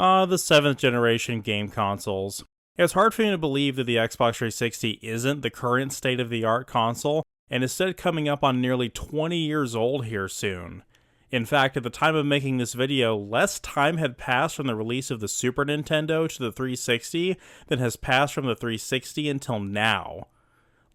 The 7th generation game consoles. It's hard for me to believe that the Xbox 360 isn't the current state-of-the-art console, and instead coming up on nearly 20 years old here soon. In fact, at the time of making this video, less time had passed from the release of the Super Nintendo to the 360 than has passed from the 360 until now.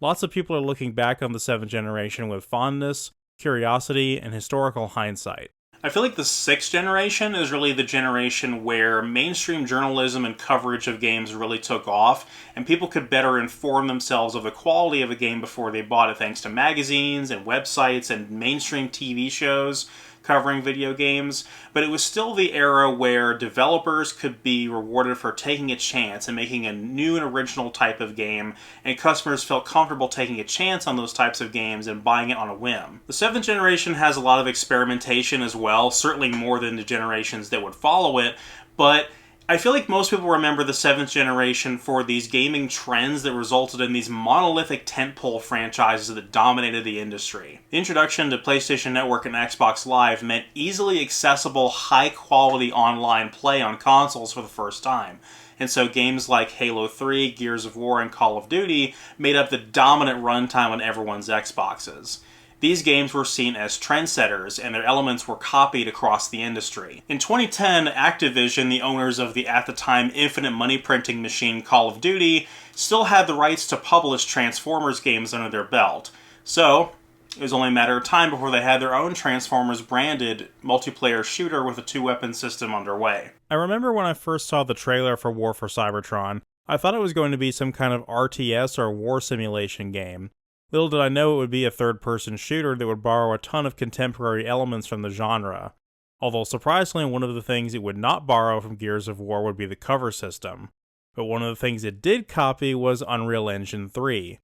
Lots of people are looking back on the 7th generation with fondness, curiosity, and historical hindsight. I feel like the 6th generation is really the generation where mainstream journalism and coverage of games really took off, and people could better inform themselves of the quality of a game before they bought it, thanks to magazines and websites and mainstream TV shows covering video games. But it was still the era where developers could be rewarded for taking a chance and making a new and original type of game, and customers felt comfortable taking a chance on those types of games and buying it on a whim. The 7th generation has a lot of experimentation as well, certainly more than the generations that would follow it, but I feel like most people remember the 7th generation for these gaming trends that resulted in these monolithic tentpole franchises that dominated the industry. The introduction to PlayStation Network and Xbox Live meant easily accessible, high-quality online play on consoles for the first time. And so games like Halo 3, Gears of War, and Call of Duty made up the dominant runtime on everyone's Xboxes. These games were seen as trendsetters, and their elements were copied across the industry. In 2010, Activision, the owners of the at the time infinite money printing machine Call of Duty, still had the rights to publish Transformers games under their belt. So, it was only a matter of time before they had their own Transformers branded multiplayer shooter with a 2-weapon system underway. I remember when I first saw the trailer for War for Cybertron, I thought it was going to be some kind of RTS or war simulation game. Little did I know it would be a third-person shooter that would borrow a ton of contemporary elements from the genre. Although surprisingly, one of the things it would not borrow from Gears of War would be the cover system. But one of the things it did copy was Unreal Engine 3.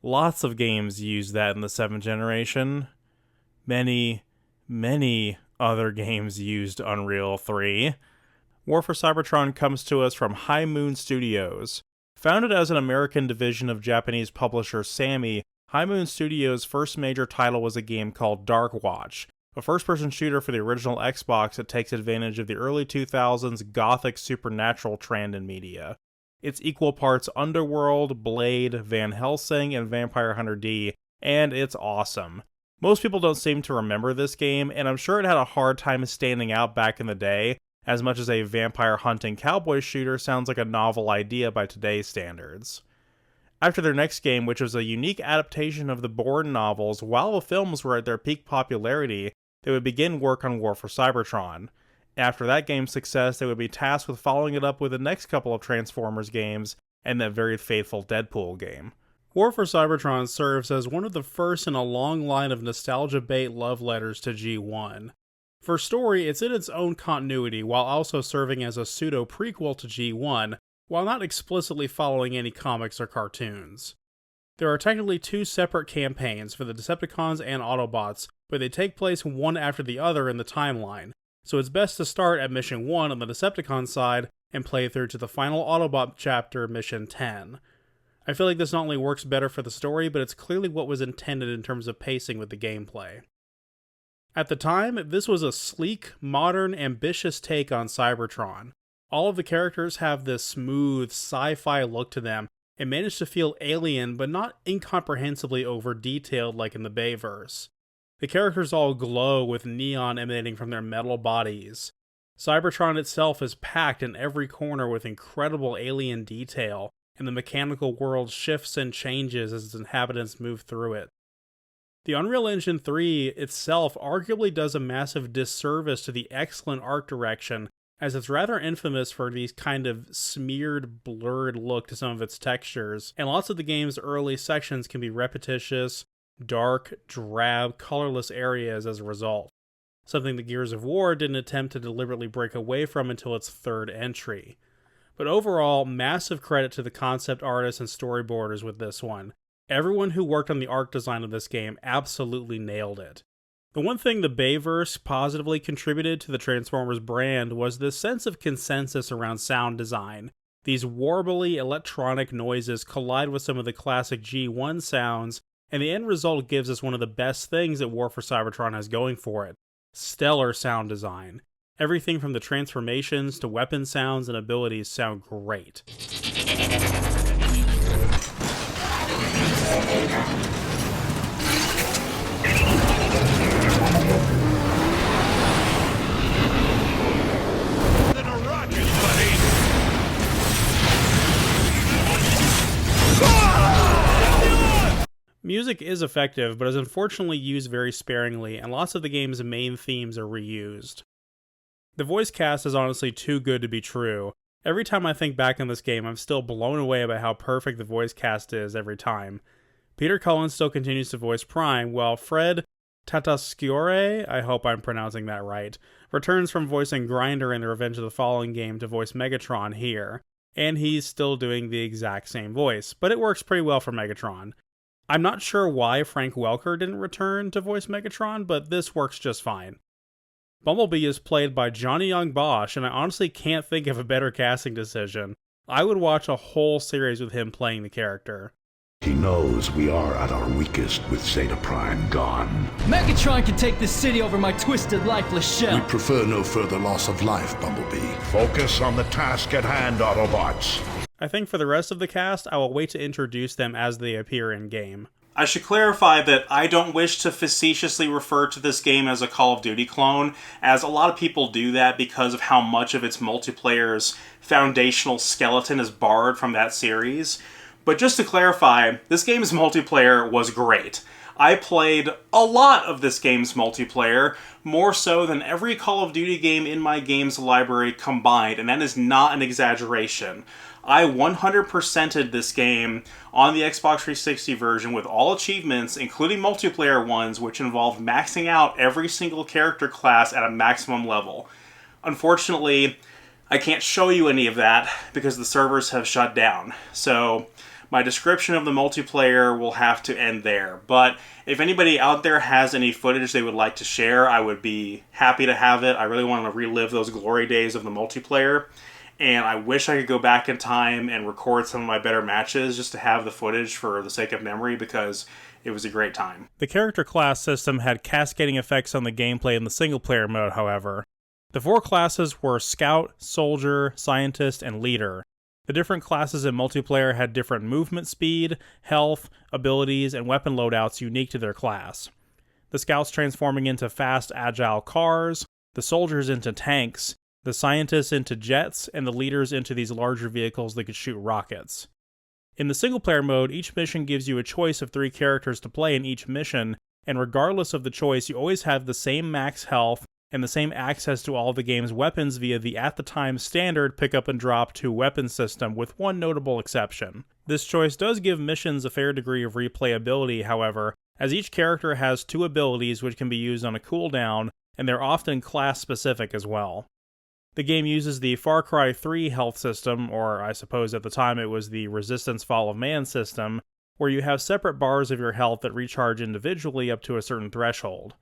Lots of games used that in the 7th generation. Many other games used Unreal 3. War for Cybertron comes to us from High Moon Studios. Founded as an American division of Japanese publisher Sammy, High Moon Studios' first major title was a game called Dark Watch, a first-person shooter for the original Xbox that takes advantage of the early 2000s gothic supernatural trend in media. It's equal parts Underworld, Blade, Van Helsing, and Vampire Hunter D, and it's awesome. Most people don't seem to remember this game, and I'm sure it had a hard time standing out back in the day, as much as a vampire hunting cowboy shooter sounds like a novel idea by today's standards. After their next game, which was a unique adaptation of the Bourne novels while the films were at their peak popularity, they would begin work on War for Cybertron. After that game's success, they would be tasked with following it up with the next couple of Transformers games and that very faithful Deadpool game. War for Cybertron serves as one of the first in a long line of nostalgia-bait love letters to G1. For story, it's in its own continuity while also serving as a pseudo-prequel to G1, while not explicitly following any comics or cartoons. There are technically 2 separate campaigns for the Decepticons and Autobots, but they take place one after the other in the timeline, so it's best to start at Mission 1 on the Decepticon side and play through to the final Autobot chapter, Mission 10. I feel like this not only works better for the story, but it's clearly what was intended in terms of pacing with the gameplay. At the time, this was a sleek, modern, ambitious take on Cybertron. All of the characters have this smooth, sci-fi look to them, and manage to feel alien but not incomprehensibly over-detailed like in the Bayverse. The characters all glow with neon emanating from their metal bodies. Cybertron itself is packed in every corner with incredible alien detail, and the mechanical world shifts and changes as its inhabitants move through it. The Unreal Engine 3 itself arguably does a massive disservice to the excellent art direction, as it's rather infamous for these kind of smeared, blurred look to some of its textures, and lots of the game's early sections can be repetitious, dark, drab, colorless areas as a result, something the Gears of War didn't attempt to deliberately break away from until its third entry. But overall, massive credit to the concept artists and storyboarders with this one. Everyone who worked on the art design of this game absolutely nailed it. The one thing the Bayverse positively contributed to the Transformers brand was this sense of consensus around sound design. These warbly electronic noises collide with some of the classic G1 sounds, and the end result gives us one of the best things that War for Cybertron has going for it: stellar sound design. Everything from the transformations to weapon sounds and abilities sound great. Music is effective, but is unfortunately used very sparingly, and lots of the game's main themes are reused. The voice cast is honestly too good to be true. Every time I think back on this game, I'm still blown away by how perfect the voice cast is every time. Peter Cullen still continues to voice Prime, while Fred Tatasciore, I hope I'm pronouncing that right, returns from voicing Grinder in the Revenge of the Fallen game to voice Megatron here, and he's still doing the exact same voice, but it works pretty well for Megatron. I'm not sure why Frank Welker didn't return to voice Megatron, but this works just fine. Bumblebee is played by Johnny Young Bosch, and I honestly can't think of a better casting decision. I would watch a whole series with him playing the character. He knows we are at our weakest with Zeta Prime gone. Megatron can take this city over my twisted, lifeless shell. We prefer no further loss of life, Bumblebee. Focus on the task at hand, Autobots. I think for the rest of the cast, I will wait to introduce them as they appear in-game. I should clarify that I don't wish to facetiously refer to this game as a Call of Duty clone, as a lot of people do that because of how much of its multiplayer's foundational skeleton is borrowed from that series. But just to clarify, this game's multiplayer was great. I played a lot of this game's multiplayer, more so than every Call of Duty game in my games library combined, and that is not an exaggeration. I 100%ed this game on the Xbox 360 version with all achievements, including multiplayer ones, which involved maxing out every single character class at a maximum level. Unfortunately, I can't show you any of that because the servers have shut down. So my description of the multiplayer will have to end there. But if anybody out there has any footage they would like to share, I would be happy to have it. I really want to relive those glory days of the multiplayer. And I wish I could go back in time and record some of my better matches just to have the footage for the sake of memory, because it was a great time. The character class system had cascading effects on the gameplay in the single-player mode, however. The 4 classes were Scout, Soldier, Scientist, and Leader. The different classes in multiplayer had different movement speed, health, abilities, and weapon loadouts unique to their class. The Scouts transforming into fast, agile cars, the Soldiers into tanks, the Scientists into jets, and the Leaders into these larger vehicles that could shoot rockets. In the single-player mode, each mission gives you a choice of 3 characters to play in each mission, and regardless of the choice, you always have the same max health and the same access to all of the game's weapons via the at-the-time standard pick-up-and-drop 2 weapon system, with one notable exception. This choice does give missions a fair degree of replayability, however, as each character has 2 abilities which can be used on a cooldown, and they're often class-specific as well. The game uses the Far Cry 3 health system, or I suppose at the time it was the Resistance Fall of Man system, where you have separate bars of your health that recharge individually up to a certain threshold.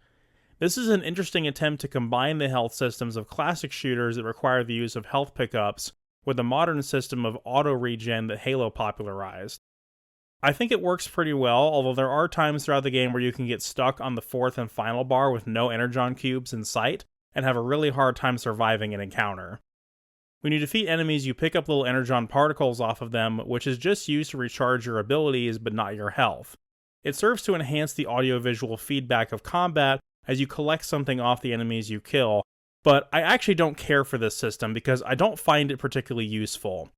This is an interesting attempt to combine the health systems of classic shooters that require the use of health pickups with the modern system of auto-regen that Halo popularized. I think it works pretty well, although there are times throughout the game where you can get stuck on the 4th and final bar with no energon cubes in sight, and have a really hard time surviving an encounter. When you defeat enemies, you pick up little energon particles off of them, which is just used to recharge your abilities, but not your health. It serves to enhance the audio-visual feedback of combat as you collect something off the enemies you kill, but I actually don't care for this system because I don't find it particularly useful.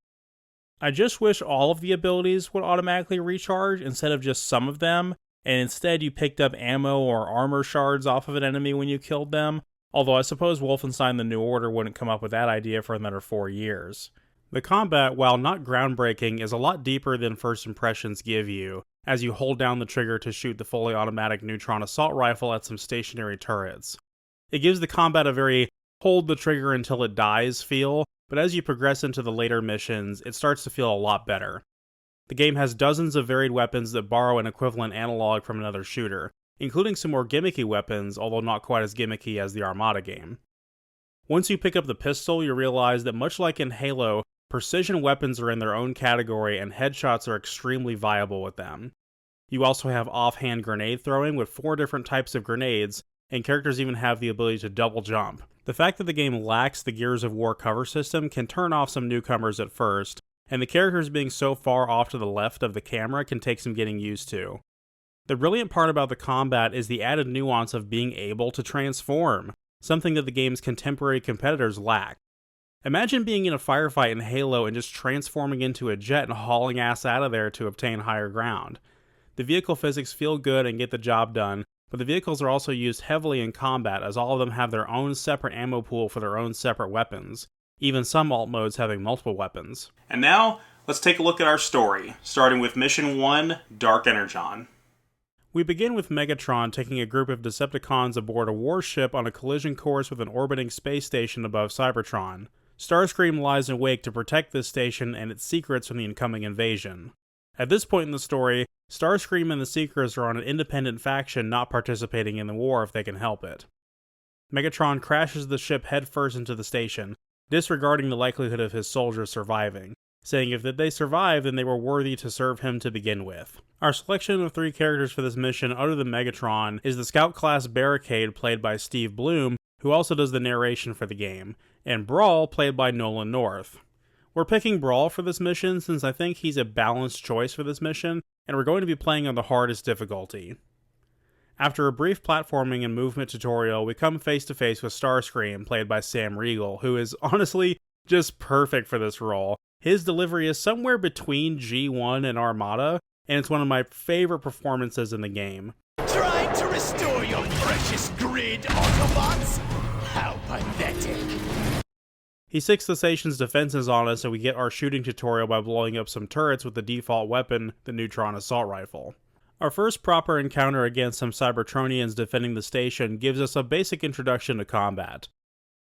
I just wish all of the abilities would automatically recharge instead of just some of them, and instead you picked up ammo or armor shards off of an enemy when you killed them, although I suppose Wolfenstein The New Order wouldn't come up with that idea for another 4 years. The combat, while not groundbreaking, is a lot deeper than first impressions give you, as you hold down the trigger to shoot the fully automatic neutron assault rifle at some stationary turrets. It gives the combat a very hold the trigger until it dies feel, but as you progress into the later missions, it starts to feel a lot better. The game has dozens of varied weapons that borrow an equivalent analog from another shooter, including some more gimmicky weapons, although not quite as gimmicky as the Armada game. Once you pick up the pistol, you realize that much like in Halo, precision weapons are in their own category and headshots are extremely viable with them. You also have offhand grenade throwing with 4 different types of grenades, and characters even have the ability to double jump. The fact that the game lacks the Gears of War cover system can turn off some newcomers at first, and the characters being so far off to the left of the camera can take some getting used to. The brilliant part about the combat is the added nuance of being able to transform, something that the game's contemporary competitors lack. Imagine being in a firefight in Halo and just transforming into a jet and hauling ass out of there to obtain higher ground. The vehicle physics feel good and get the job done, but the vehicles are also used heavily in combat as all of them have their own separate ammo pool for their own separate weapons, even some alt modes having multiple weapons. And now, let's take a look at our story, starting with Mission 1, Dark Energon. We begin with Megatron taking a group of Decepticons aboard a warship on a collision course with an orbiting space station above Cybertron. Starscream lies in wake to protect this station and its secrets from the incoming invasion. At this point in the story, Starscream and the Seekers are on an independent faction not participating in the war if they can help it. Megatron crashes the ship headfirst into the station, disregarding the likelihood of his soldiers surviving, saying if they survived then they were worthy to serve him to begin with. Our selection of 3 characters for this mission other than Megatron is the Scout-class Barricade played by Steve Bloom, who also does the narration for the game, and Brawl played by Nolan North. We're picking Brawl for this mission since I think he's a balanced choice for this mission, and we're going to be playing on the hardest difficulty. After a brief platforming and movement tutorial, we come face to face with Starscream, played by Sam Riegel, who is honestly just perfect for this role. His delivery is somewhere between G1 and Armada, and it's one of my favorite performances in the game. Trying to restore your precious grid, Autobots? How pathetic. He sicks the station's defenses on us, and we get our shooting tutorial by blowing up some turrets with the default weapon, the Neutron Assault Rifle. Our first proper encounter against some Cybertronians defending the station gives us a basic introduction to combat.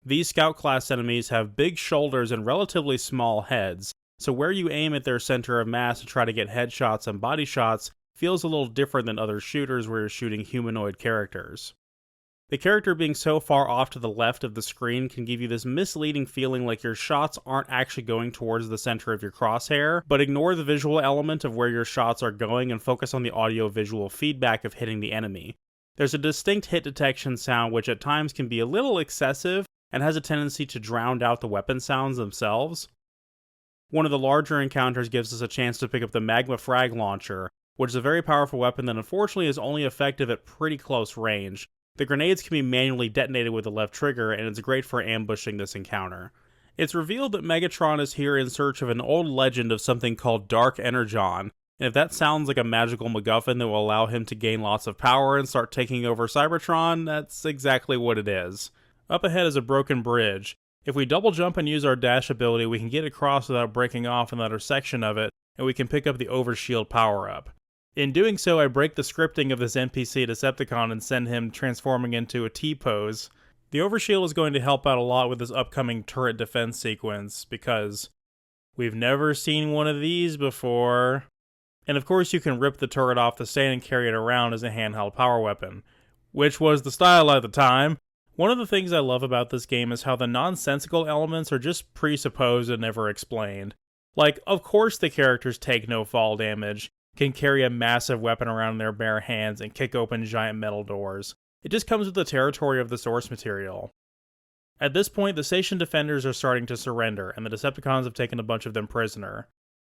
These Scout-class enemies have big shoulders and relatively small heads, so where you aim at their center of mass to try to get headshots and body shots feels a little different than other shooters where you're shooting humanoid characters. The character being so far off to the left of the screen can give you this misleading feeling like your shots aren't actually going towards the center of your crosshair, but ignore the visual element of where your shots are going and focus on the audio-visual feedback of hitting the enemy. There's a distinct hit detection sound which at times can be a little excessive and has a tendency to drown out the weapon sounds themselves. One of the larger encounters gives us a chance to pick up the Magma Frag Launcher, which is a very powerful weapon that unfortunately is only effective at pretty close range. The grenades can be manually detonated with the left trigger, and it's great for ambushing this encounter. It's revealed that Megatron is here in search of an old legend of something called Dark Energon, and if that sounds like a magical MacGuffin that will allow him to gain lots of power and start taking over Cybertron, that's exactly what it is. Up ahead is a broken bridge. If we double jump and use our dash ability, we can get across without breaking off another section of it, and we can pick up the Overshield power-up. In doing so, I break the scripting of this NPC Decepticon and send him transforming into a T-pose. The Overshield is going to help out a lot with this upcoming turret defense sequence, because we've never seen one of these before. And of course you can rip the turret off the stand and carry it around as a handheld power weapon, which was the style at the time. One of the things I love about this game is how the nonsensical elements are just presupposed and never explained. Like, of course the characters take no fall damage, can carry a massive weapon around in their bare hands, and kick open giant metal doors. It just comes with the territory of the source material. At this point, the station defenders are starting to surrender, and the Decepticons have taken a bunch of them prisoner.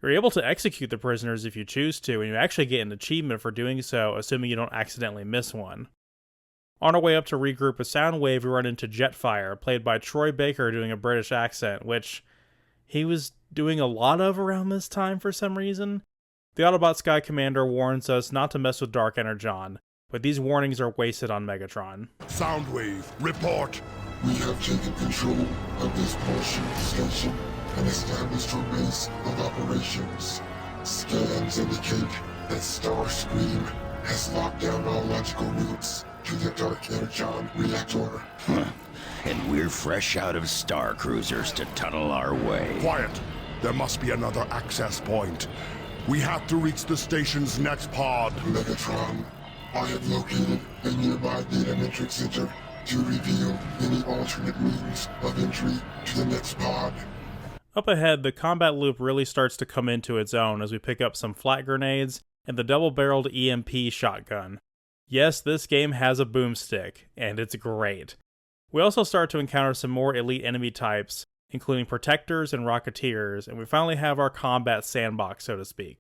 You're able to execute the prisoners if you choose to, and you actually get an achievement for doing so, assuming you don't accidentally miss one. On our way up to regroup with Soundwave, we run into Jetfire, played by Troy Baker doing a British accent, which he was doing a lot of around this time for some reason. The Autobot Sky Commander warns us not to mess with Dark Energon, but these warnings are wasted on Megatron. Soundwave, report. We have taken control of this portion of the station and established a base of operations. Scans indicate that Starscream has locked down all logical routes to the Dark Energon reactor. And we're fresh out of Star Cruisers to tunnel our way. Quiet. There must be another access point. We have to reach the station's next pod. Megatron, I have located a nearby data matrix center to reveal any alternate means of entry to the next pod. Up ahead, the combat loop really starts to come into its own as we pick up some flat grenades and the double-barreled EMP shotgun. Yes, this game has a boomstick, and it's great. We also start to encounter some more elite enemy types, including Protectors and Rocketeers, and we finally have our combat sandbox, so to speak.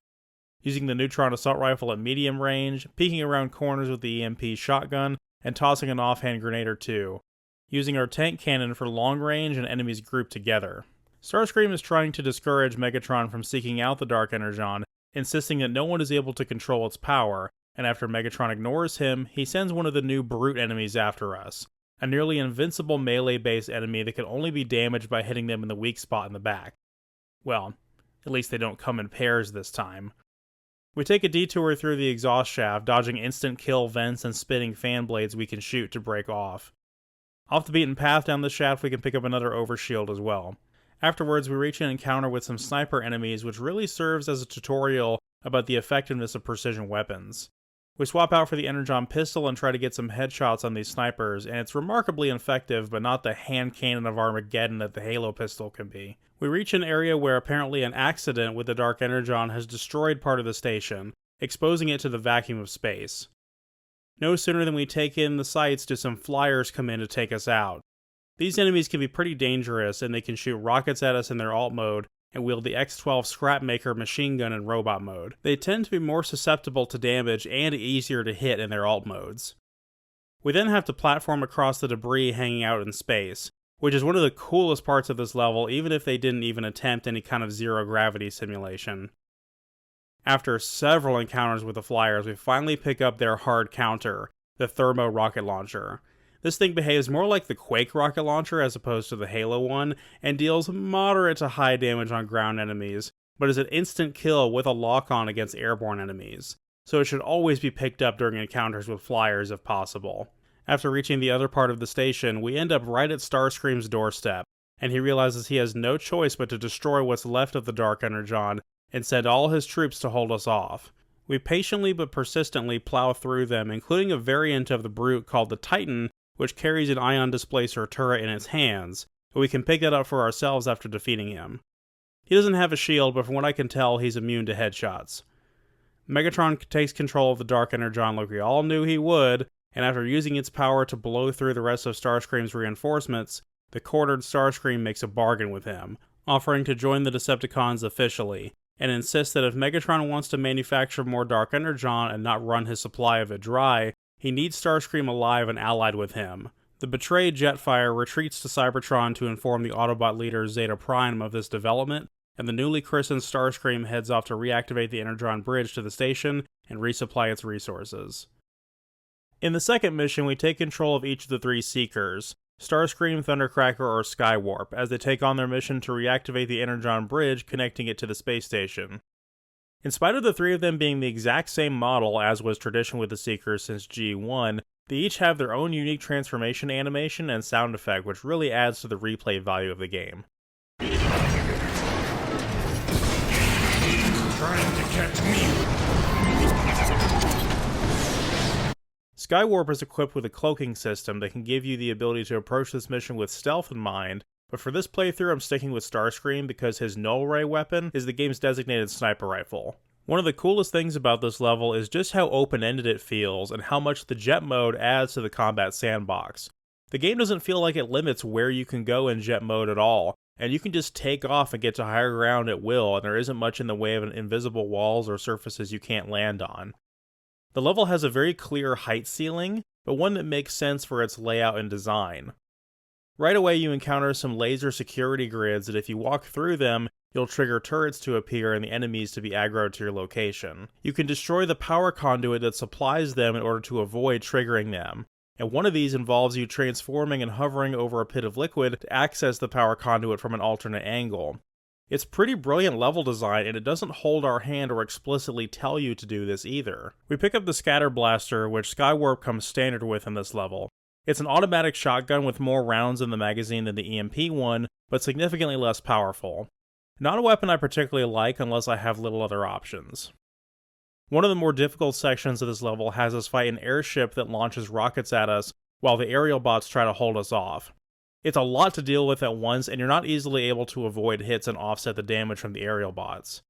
Using the Neutron Assault Rifle at medium range, peeking around corners with the EMP shotgun, and tossing an offhand grenade or two. Using our tank cannon for long range and enemies grouped together. Starscream is trying to discourage Megatron from seeking out the Dark Energon, insisting that no one is able to control its power, and after Megatron ignores him, he sends one of the new brute enemies after us. A nearly invincible melee-based enemy that can only be damaged by hitting them in the weak spot in the back. Well, at least they don't come in pairs this time. We take a detour through the exhaust shaft, dodging instant kill vents and spinning fan blades we can shoot to break off. Off the beaten path down the shaft we can pick up another overshield as well. Afterwards we reach an encounter with some sniper enemies which really serves as a tutorial about the effectiveness of precision weapons. We swap out for the Energon pistol and try to get some headshots on these snipers, and it's remarkably effective, but not the hand cannon of Armageddon that the Halo pistol can be. We reach an area where apparently an accident with the Dark Energon has destroyed part of the station, exposing it to the vacuum of space. No sooner than we take in the sights do some flyers come in to take us out. These enemies can be pretty dangerous, and they can shoot rockets at us in their alt mode, and wield the X-12 Scrapmaker machine gun in robot mode. They tend to be more susceptible to damage and easier to hit in their alt modes. We then have to platform across the debris hanging out in space, which is one of the coolest parts of this level even if they didn't even attempt any kind of zero-gravity simulation. After several encounters with the flyers, we finally pick up their hard counter, the Thermo rocket launcher. This thing behaves more like the Quake rocket launcher as opposed to the Halo one, and deals moderate to high damage on ground enemies, but is an instant kill with a lock-on against airborne enemies, so it should always be picked up during encounters with flyers if possible. After reaching the other part of the station, we end up right at Starscream's doorstep, and he realizes he has no choice but to destroy what's left of the Dark Energon and send all his troops to hold us off. We patiently but persistently plow through them, including a variant of the Brute called the Titan, which carries an ion displacer turret in its hands, but we can pick that up for ourselves after defeating him. He doesn't have a shield, but from what I can tell, he's immune to headshots. Megatron takes control of the Dark Energon like we all knew he would, and after using its power to blow through the rest of Starscream's reinforcements, the quartered Starscream makes a bargain with him, offering to join the Decepticons officially, and insists that if Megatron wants to manufacture more Dark Energon and not run his supply of it dry, he needs Starscream alive and allied with him. The betrayed Jetfire retreats to Cybertron to inform the Autobot leader Zeta Prime of this development, and the newly christened Starscream heads off to reactivate the Energon Bridge to the station and resupply its resources. In the second mission, we take control of each of the three Seekers, Starscream, Thundercracker, or Skywarp, as they take on their mission to reactivate the Energon Bridge connecting it to the space station. In spite of the three of them being the exact same model as was tradition with the Seekers since G1, they each have their own unique transformation animation and sound effect, which really adds to the replay value of the game. Trying to catch me. Skywarp is equipped with a cloaking system that can give you the ability to approach this mission with stealth in mind, but for this playthrough I'm sticking with Starscream because his null ray weapon is the game's designated sniper rifle. One of the coolest things about this level is just how open-ended it feels and how much the jet mode adds to the combat sandbox. The game doesn't feel like it limits where you can go in jet mode at all, and you can just take off and get to higher ground at will, and there isn't much in the way of invisible walls or surfaces you can't land on. The level has a very clear height ceiling, but one that makes sense for its layout and design. Right away you encounter some laser security grids that if you walk through them, you'll trigger turrets to appear and the enemies to be aggroed to your location. You can destroy the power conduit that supplies them in order to avoid triggering them, and one of these involves you transforming and hovering over a pit of liquid to access the power conduit from an alternate angle. It's pretty brilliant level design, and it doesn't hold our hand or explicitly tell you to do this either. We pick up the Scatter Blaster, which Skywarp comes standard with in this level. It's an automatic shotgun with more rounds in the magazine than the EMP one, but significantly less powerful. Not a weapon I particularly like unless I have little other options. One of the more difficult sections of this level has us fight an airship that launches rockets at us while the aerial bots try to hold us off. It's a lot to deal with at once, and you're not easily able to avoid hits and offset the damage from the aerial bots.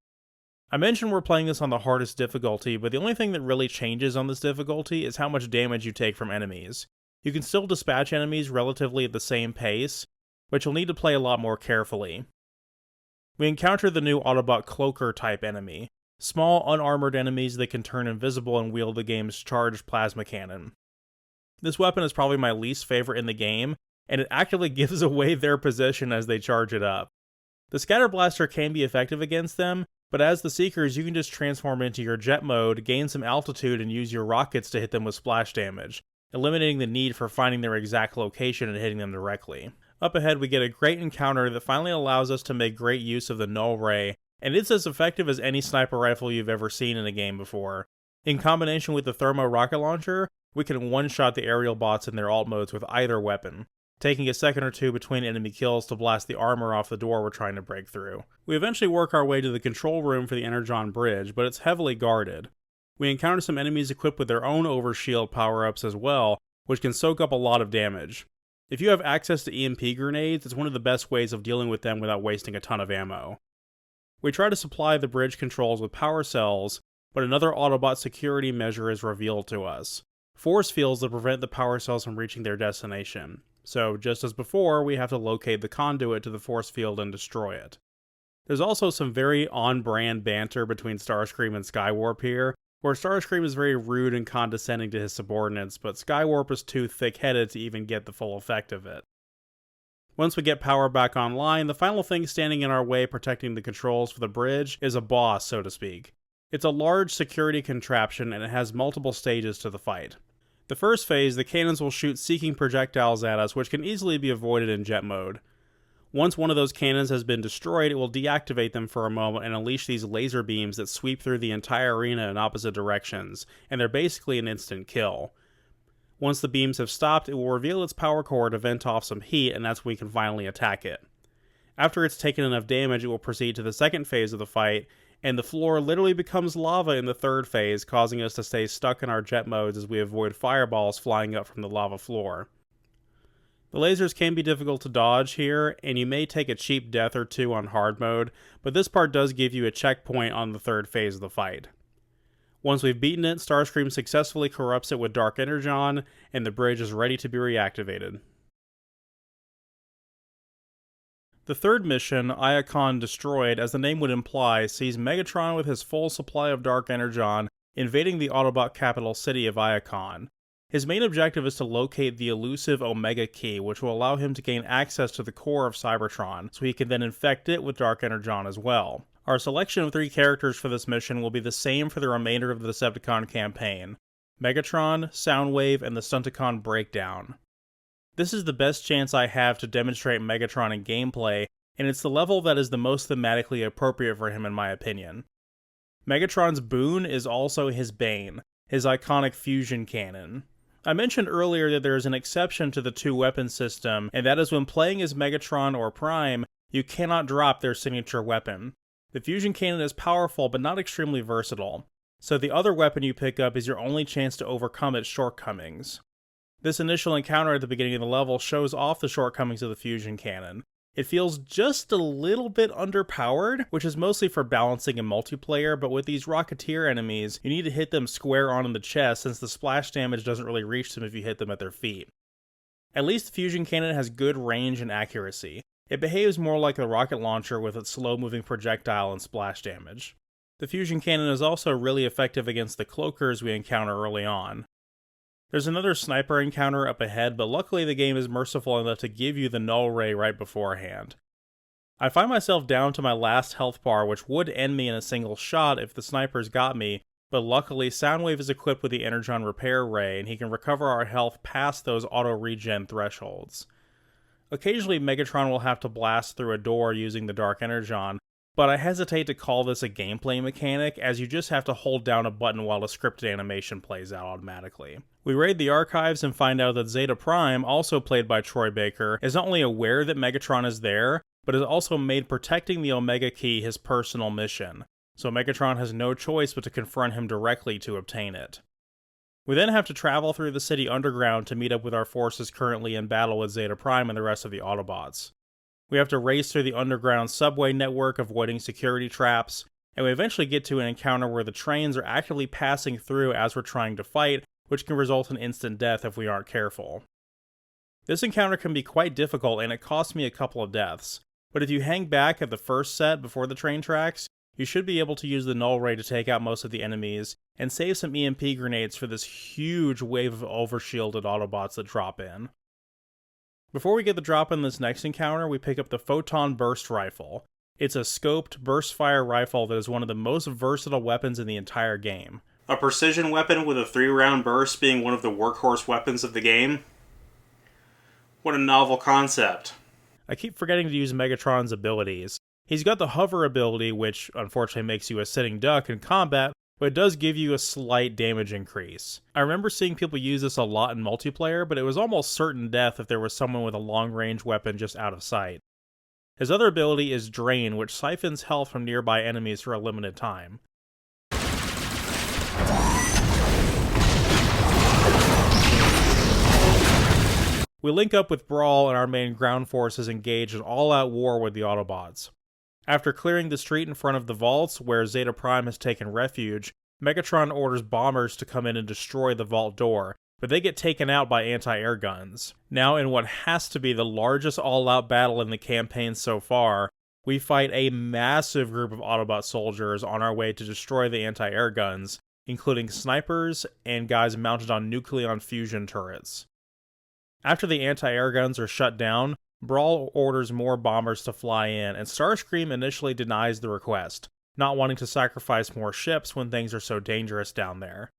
I mentioned we're playing this on the hardest difficulty, but the only thing that really changes on this difficulty is how much damage you take from enemies. You can still dispatch enemies relatively at the same pace, but you'll need to play a lot more carefully. We encounter the new Autobot Cloaker type enemy, small unarmored enemies that can turn invisible and wield the game's charged plasma cannon. This weapon is probably my least favorite in the game, and it actively gives away their position as they charge it up. The Scatter Blaster can be effective against them, but as the Seekers you can just transform into your jet mode, gain some altitude, and use your rockets to hit them with splash damage, eliminating the need for finding their exact location and hitting them directly. Up ahead we get a great encounter that finally allows us to make great use of the Null Ray, and it's as effective as any sniper rifle you've ever seen in a game before. In combination with the Thermo rocket launcher, we can one-shot the aerial bots in their alt modes with either weapon, taking a second or two between enemy kills to blast the armor off the door we're trying to break through. We eventually work our way to the control room for the Energon Bridge, but it's heavily guarded. We encounter some enemies equipped with their own overshield power-ups as well, which can soak up a lot of damage. If you have access to EMP grenades, it's one of the best ways of dealing with them without wasting a ton of ammo. We try to supply the bridge controls with power cells, but another Autobot security measure is revealed to us: force fields that prevent the power cells from reaching their destination. So, just as before, we have to locate the conduit to the force field and destroy it. There's also some very on-brand banter between Starscream and Skywarp here, where Starscream is very rude and condescending to his subordinates, but Skywarp is too thick-headed to even get the full effect of it. Once we get power back online, the final thing standing in our way protecting the controls for the bridge is a boss, so to speak. It's a large security contraption and it has multiple stages to the fight. The first phase, the cannons will shoot seeking projectiles at us, which can easily be avoided in jet mode. Once one of those cannons has been destroyed, it will deactivate them for a moment and unleash these laser beams that sweep through the entire arena in opposite directions, and they're basically an instant kill. Once the beams have stopped, it will reveal its power core to vent off some heat, and that's when we can finally attack it. After it's taken enough damage, it will proceed to the second phase of the fight, and the floor literally becomes lava in the third phase, causing us to stay stuck in our jet modes as we avoid fireballs flying up from the lava floor. The lasers can be difficult to dodge here, and you may take a cheap death or two on hard mode, but this part does give you a checkpoint on the third phase of the fight. Once we've beaten it, Starscream successfully corrupts it with Dark Energon, and the bridge is ready to be reactivated. The third mission, Iacon Destroyed, as the name would imply, sees Megatron with his full supply of Dark Energon invading the Autobot capital city of Iacon. His main objective is to locate the elusive Omega Key, which will allow him to gain access to the core of Cybertron, so he can then infect it with Dark Energon as well. Our selection of 3 characters for this mission will be the same for the remainder of the Decepticon campaign: Megatron, Soundwave, and the Stunticon Breakdown. This is the best chance I have to demonstrate Megatron in gameplay, and it's the level that is the most thematically appropriate for him in my opinion. Megatron's boon is also his bane, his iconic fusion cannon. I mentioned earlier that there is an exception to the 2-weapon system, and that is when playing as Megatron or Prime, you cannot drop their signature weapon. The fusion cannon is powerful but not extremely versatile, so the other weapon you pick up is your only chance to overcome its shortcomings. This initial encounter at the beginning of the level shows off the shortcomings of the fusion cannon. It feels just a little bit underpowered, which is mostly for balancing in multiplayer, but with these Rocketeer enemies, you need to hit them square on in the chest since the splash damage doesn't really reach them if you hit them at their feet. At least the fusion cannon has good range and accuracy. It behaves more like a rocket launcher with its slow-moving projectile and splash damage. The fusion cannon is also really effective against the cloakers we encounter early on. There's another sniper encounter up ahead, but luckily the game is merciful enough to give you the Null Ray right beforehand. I find myself down to my last health bar, which would end me in a single shot if the snipers got me, but luckily Soundwave is equipped with the Energon Repair Ray, and he can recover our health past those auto-regen thresholds. Occasionally Megatron will have to blast through a door using the Dark Energon, but I hesitate to call this a gameplay mechanic, as you just have to hold down a button while a scripted animation plays out automatically. We raid the archives and find out that Zeta Prime, also played by Troy Baker, is not only aware that Megatron is there, but has also made protecting the Omega Key his personal mission, so Megatron has no choice but to confront him directly to obtain it. We then have to travel through the city underground to meet up with our forces currently in battle with Zeta Prime and the rest of the Autobots. We have to race through the underground subway network, avoiding security traps, and we eventually get to an encounter where the trains are actively passing through as we're trying to fight, which can result in instant death if we aren't careful. This encounter can be quite difficult and it cost me a couple of deaths, but if you hang back at the first set before the train tracks, you should be able to use the null ray to take out most of the enemies, and save some EMP grenades for this huge wave of overshielded Autobots that drop in. Before we get the drop in this next encounter, we pick up the Photon Burst Rifle. It's a scoped burst fire rifle that is one of the most versatile weapons in the entire game. A precision weapon with a 3-round burst being one of the workhorse weapons of the game? What a novel concept. I keep forgetting to use Megatron's abilities. He's got the hover ability, which unfortunately makes you a sitting duck in combat, but it does give you a slight damage increase. I remember seeing people use this a lot in multiplayer, but it was almost certain death if there was someone with a long-range weapon just out of sight. His other ability is Drain, which siphons health from nearby enemies for a limited time. We link up with Brawl and our main ground forces engage in all-out war with the Autobots. After clearing the street in front of the vaults, where Zeta Prime has taken refuge, Megatron orders bombers to come in and destroy the vault door, but they get taken out by anti-air guns. Now, in what has to be the largest all-out battle in the campaign so far, we fight a massive group of Autobot soldiers on our way to destroy the anti-air guns, including snipers and guys mounted on nucleon fusion turrets. After the anti-air guns are shut down, Brawl orders more bombers to fly in, and Starscream initially denies the request, not wanting to sacrifice more ships when things are so dangerous down there.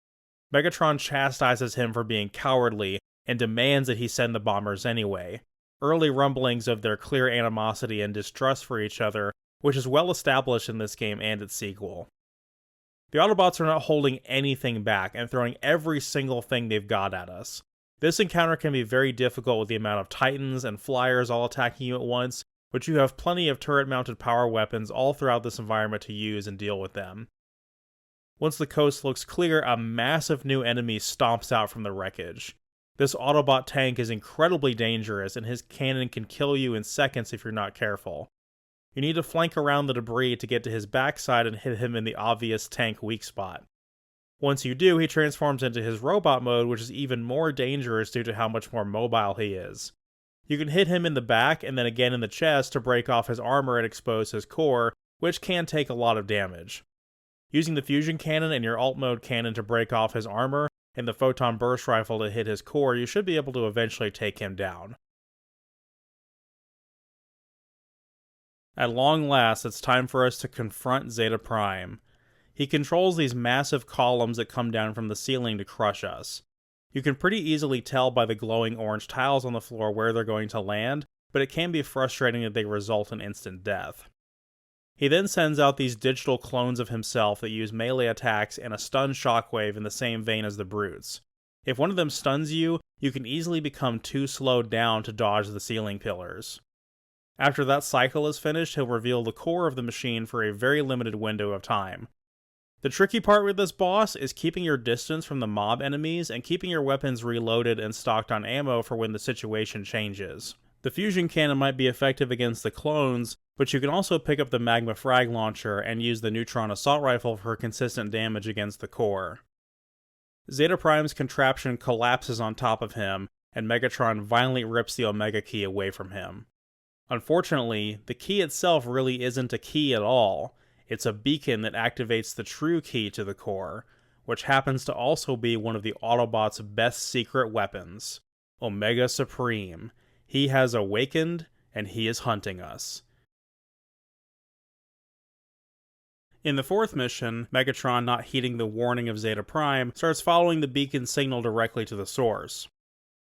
Megatron chastises him for being cowardly, and demands that he send the bombers anyway. Early rumblings of their clear animosity and distrust for each other, which is well established in this game and its sequel. The Autobots are not holding anything back, and throwing every single thing they've got at us. This encounter can be very difficult with the amount of Titans and Flyers all attacking you at once, but you have plenty of turret-mounted power weapons all throughout this environment to use and deal with them. Once the coast looks clear, a massive new enemy stomps out from the wreckage. This Autobot tank is incredibly dangerous, and his cannon can kill you in seconds if you're not careful. You need to flank around the debris to get to his backside and hit him in the obvious tank weak spot. Once you do, he transforms into his robot mode, which is even more dangerous due to how much more mobile he is. You can hit him in the back and then again in the chest to break off his armor and expose his core, which can take a lot of damage. Using the fusion cannon and your alt mode cannon to break off his armor, and the photon burst rifle to hit his core, you should be able to eventually take him down. At long last, it's time for us to confront Zeta Prime. He controls these massive columns that come down from the ceiling to crush us. You can pretty easily tell by the glowing orange tiles on the floor where they're going to land, but it can be frustrating that they result in instant death. He then sends out these digital clones of himself that use melee attacks and a stun shockwave in the same vein as the brutes. If one of them stuns you, you can easily become too slowed down to dodge the ceiling pillars. After that cycle is finished, he'll reveal the core of the machine for a very limited window of time. The tricky part with this boss is keeping your distance from the mob enemies and keeping your weapons reloaded and stocked on ammo for when the situation changes. The fusion cannon might be effective against the clones, but you can also pick up the magma frag launcher and use the neutron assault rifle for consistent damage against the core. Zeta Prime's contraption collapses on top of him, and Megatron violently rips the Omega Key away from him. Unfortunately, the key itself really isn't a key at all. It's a beacon that activates the true key to the core, which happens to also be one of the Autobots' best secret weapons, Omega Supreme. He has awakened, and he is hunting us. In the fourth mission, Megatron, not heeding the warning of Zeta Prime, starts following the beacon signal directly to the source.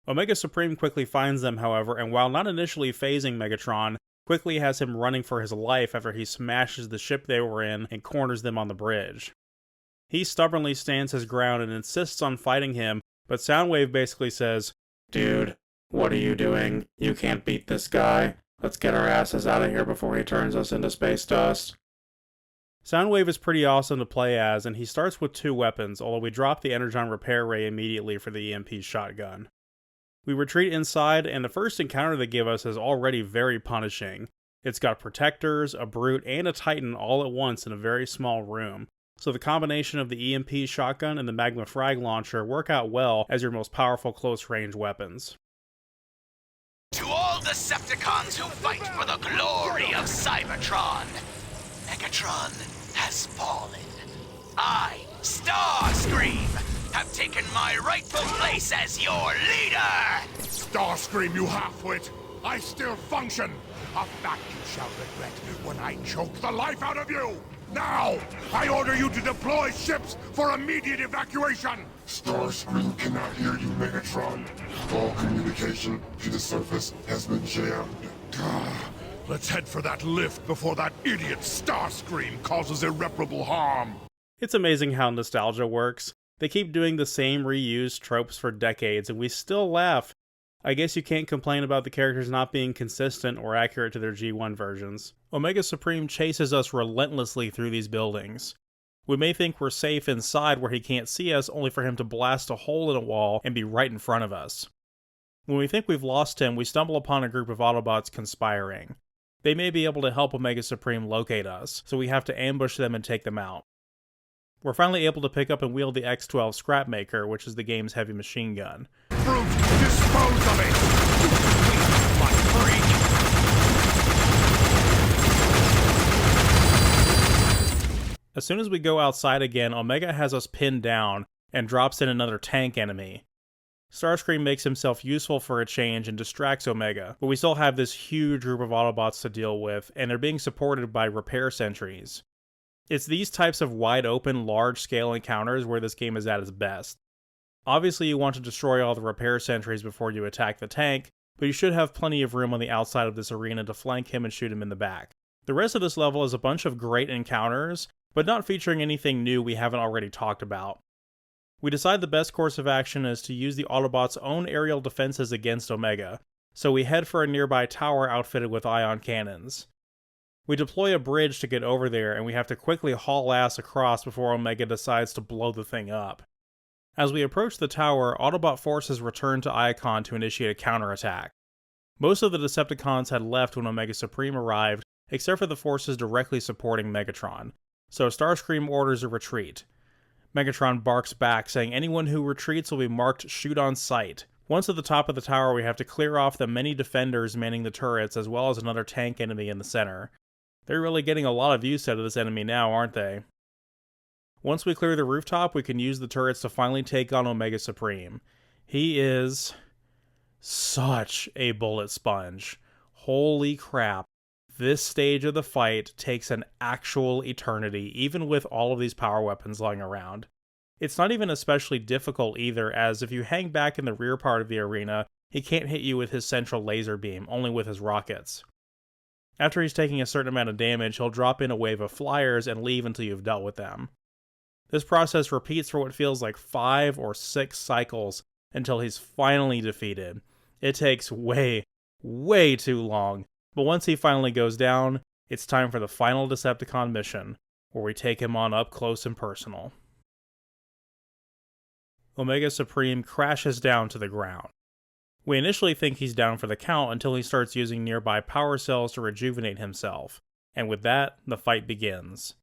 Omega Supreme quickly finds them, however, and while not initially phasing Megatron, quickly has him running for his life after he smashes the ship they were in and corners them on the bridge. He stubbornly stands his ground and insists on fighting him, but Soundwave basically says, "Dude, what are you doing? You can't beat this guy. Let's get our asses out of here before he turns us into space dust." Soundwave is pretty awesome to play as, and he starts with 2 weapons, although we drop the Energon Repair Ray immediately for the EMP shotgun. We retreat inside, and the first encounter they give us is already very punishing. It's got protectors, a brute, and a titan all at once in a very small room, so the combination of the EMP shotgun and the magma frag launcher work out well as your most powerful close-range weapons. Decepticons who fight for the glory of Cybertron. Megatron has fallen. I, Starscream, have taken my rightful place as your leader! Starscream, you half-wit! I still function! A fact you shall regret when I choke the life out of you! Now, I order you to deploy ships for immediate evacuation! Starscream cannot hear you, Megatron. All communication to the surface has been jammed. Let's head for that lift before that idiot Starscream causes irreparable harm! It's amazing how nostalgia works. They keep doing the same reused tropes for decades, and we still laugh. I guess you can't complain about the characters not being consistent or accurate to their G1 versions. Omega Supreme chases us relentlessly through these buildings. We may think we're safe inside where he can't see us, only for him to blast a hole in a wall and be right in front of us. When we think we've lost him, we stumble upon a group of Autobots conspiring. They may be able to help Omega Supreme locate us, so we have to ambush them and take them out. We're finally able to pick up and wield the X-12 Scrapmaker, which is the game's heavy machine gun. Brute, dispose of it! My freak! As soon as we go outside again, Omega has us pinned down and drops in another tank enemy. Starscream makes himself useful for a change and distracts Omega, but we still have this huge group of Autobots to deal with, and they're being supported by repair sentries. It's these types of wide-open, large-scale encounters where this game is at its best. Obviously, you want to destroy all the repair sentries before you attack the tank, but you should have plenty of room on the outside of this arena to flank him and shoot him in the back. The rest of this level is a bunch of great encounters, but not featuring anything new we haven't already talked about. We decide the best course of action is to use the Autobots' own aerial defenses against Omega, so we head for a nearby tower outfitted with ion cannons. We deploy a bridge to get over there, and we have to quickly haul ass across before Omega decides to blow the thing up. As we approach the tower, Autobot forces return to Icon to initiate a counterattack. Most of the Decepticons had left when Omega Supreme arrived, except for the forces directly supporting Megatron, so Starscream orders a retreat. Megatron barks back, saying anyone who retreats will be marked shoot on sight. Once at the top of the tower, we have to clear off the many defenders manning the turrets, as well as another tank enemy in the center. They're really getting a lot of use out of this enemy now, aren't they? Once we clear the rooftop, we can use the turrets to finally take on Omega Supreme. He is such a bullet sponge. Holy crap. This stage of the fight takes an actual eternity, even with all of these power weapons lying around. It's not even especially difficult either, as if you hang back in the rear part of the arena, he can't hit you with his central laser beam, only with his rockets. After he's taking a certain amount of damage, he'll drop in a wave of flyers and leave until you've dealt with them. This process repeats for what feels like 5 or 6 cycles until he's finally defeated. It takes way too long, but once he finally goes down, it's time for the final Decepticon mission, where we take him on up close and personal. Omega Supreme crashes down to the ground. We initially think he's down for the count until he starts using nearby power cells to rejuvenate himself, and with that, the fight begins.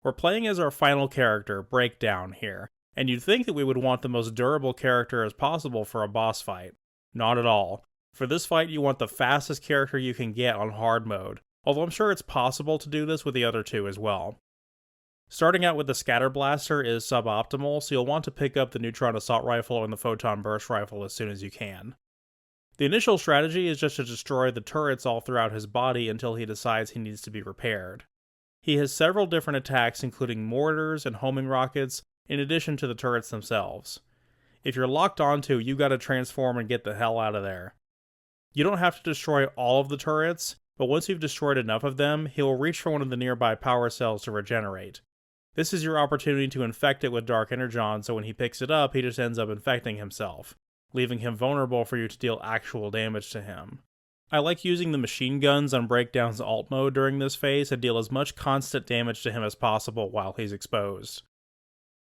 We're playing as our final character, Breakdown, here, and you'd think that we would want the most durable character as possible for a boss fight. Not at all. For this fight, you want the fastest character you can get on hard mode, although I'm sure it's possible to do this with the other two as well. Starting out with the Scatter Blaster is suboptimal, so you'll want to pick up the Neutron Assault Rifle and the Photon Burst Rifle as soon as you can. The initial strategy is just to destroy the turrets all throughout his body until he decides he needs to be repaired. He has several different attacks, including mortars and homing rockets, in addition to the turrets themselves. If you're locked onto, you gotta transform and get the hell out of there. You don't have to destroy all of the turrets, but once you've destroyed enough of them, he will reach for one of the nearby power cells to regenerate. This is your opportunity to infect it with Dark Energon, so when he picks it up, he just ends up infecting himself, leaving him vulnerable for you to deal actual damage to him. I like using the machine guns on Breakdown's alt mode during this phase to deal as much constant damage to him as possible while he's exposed.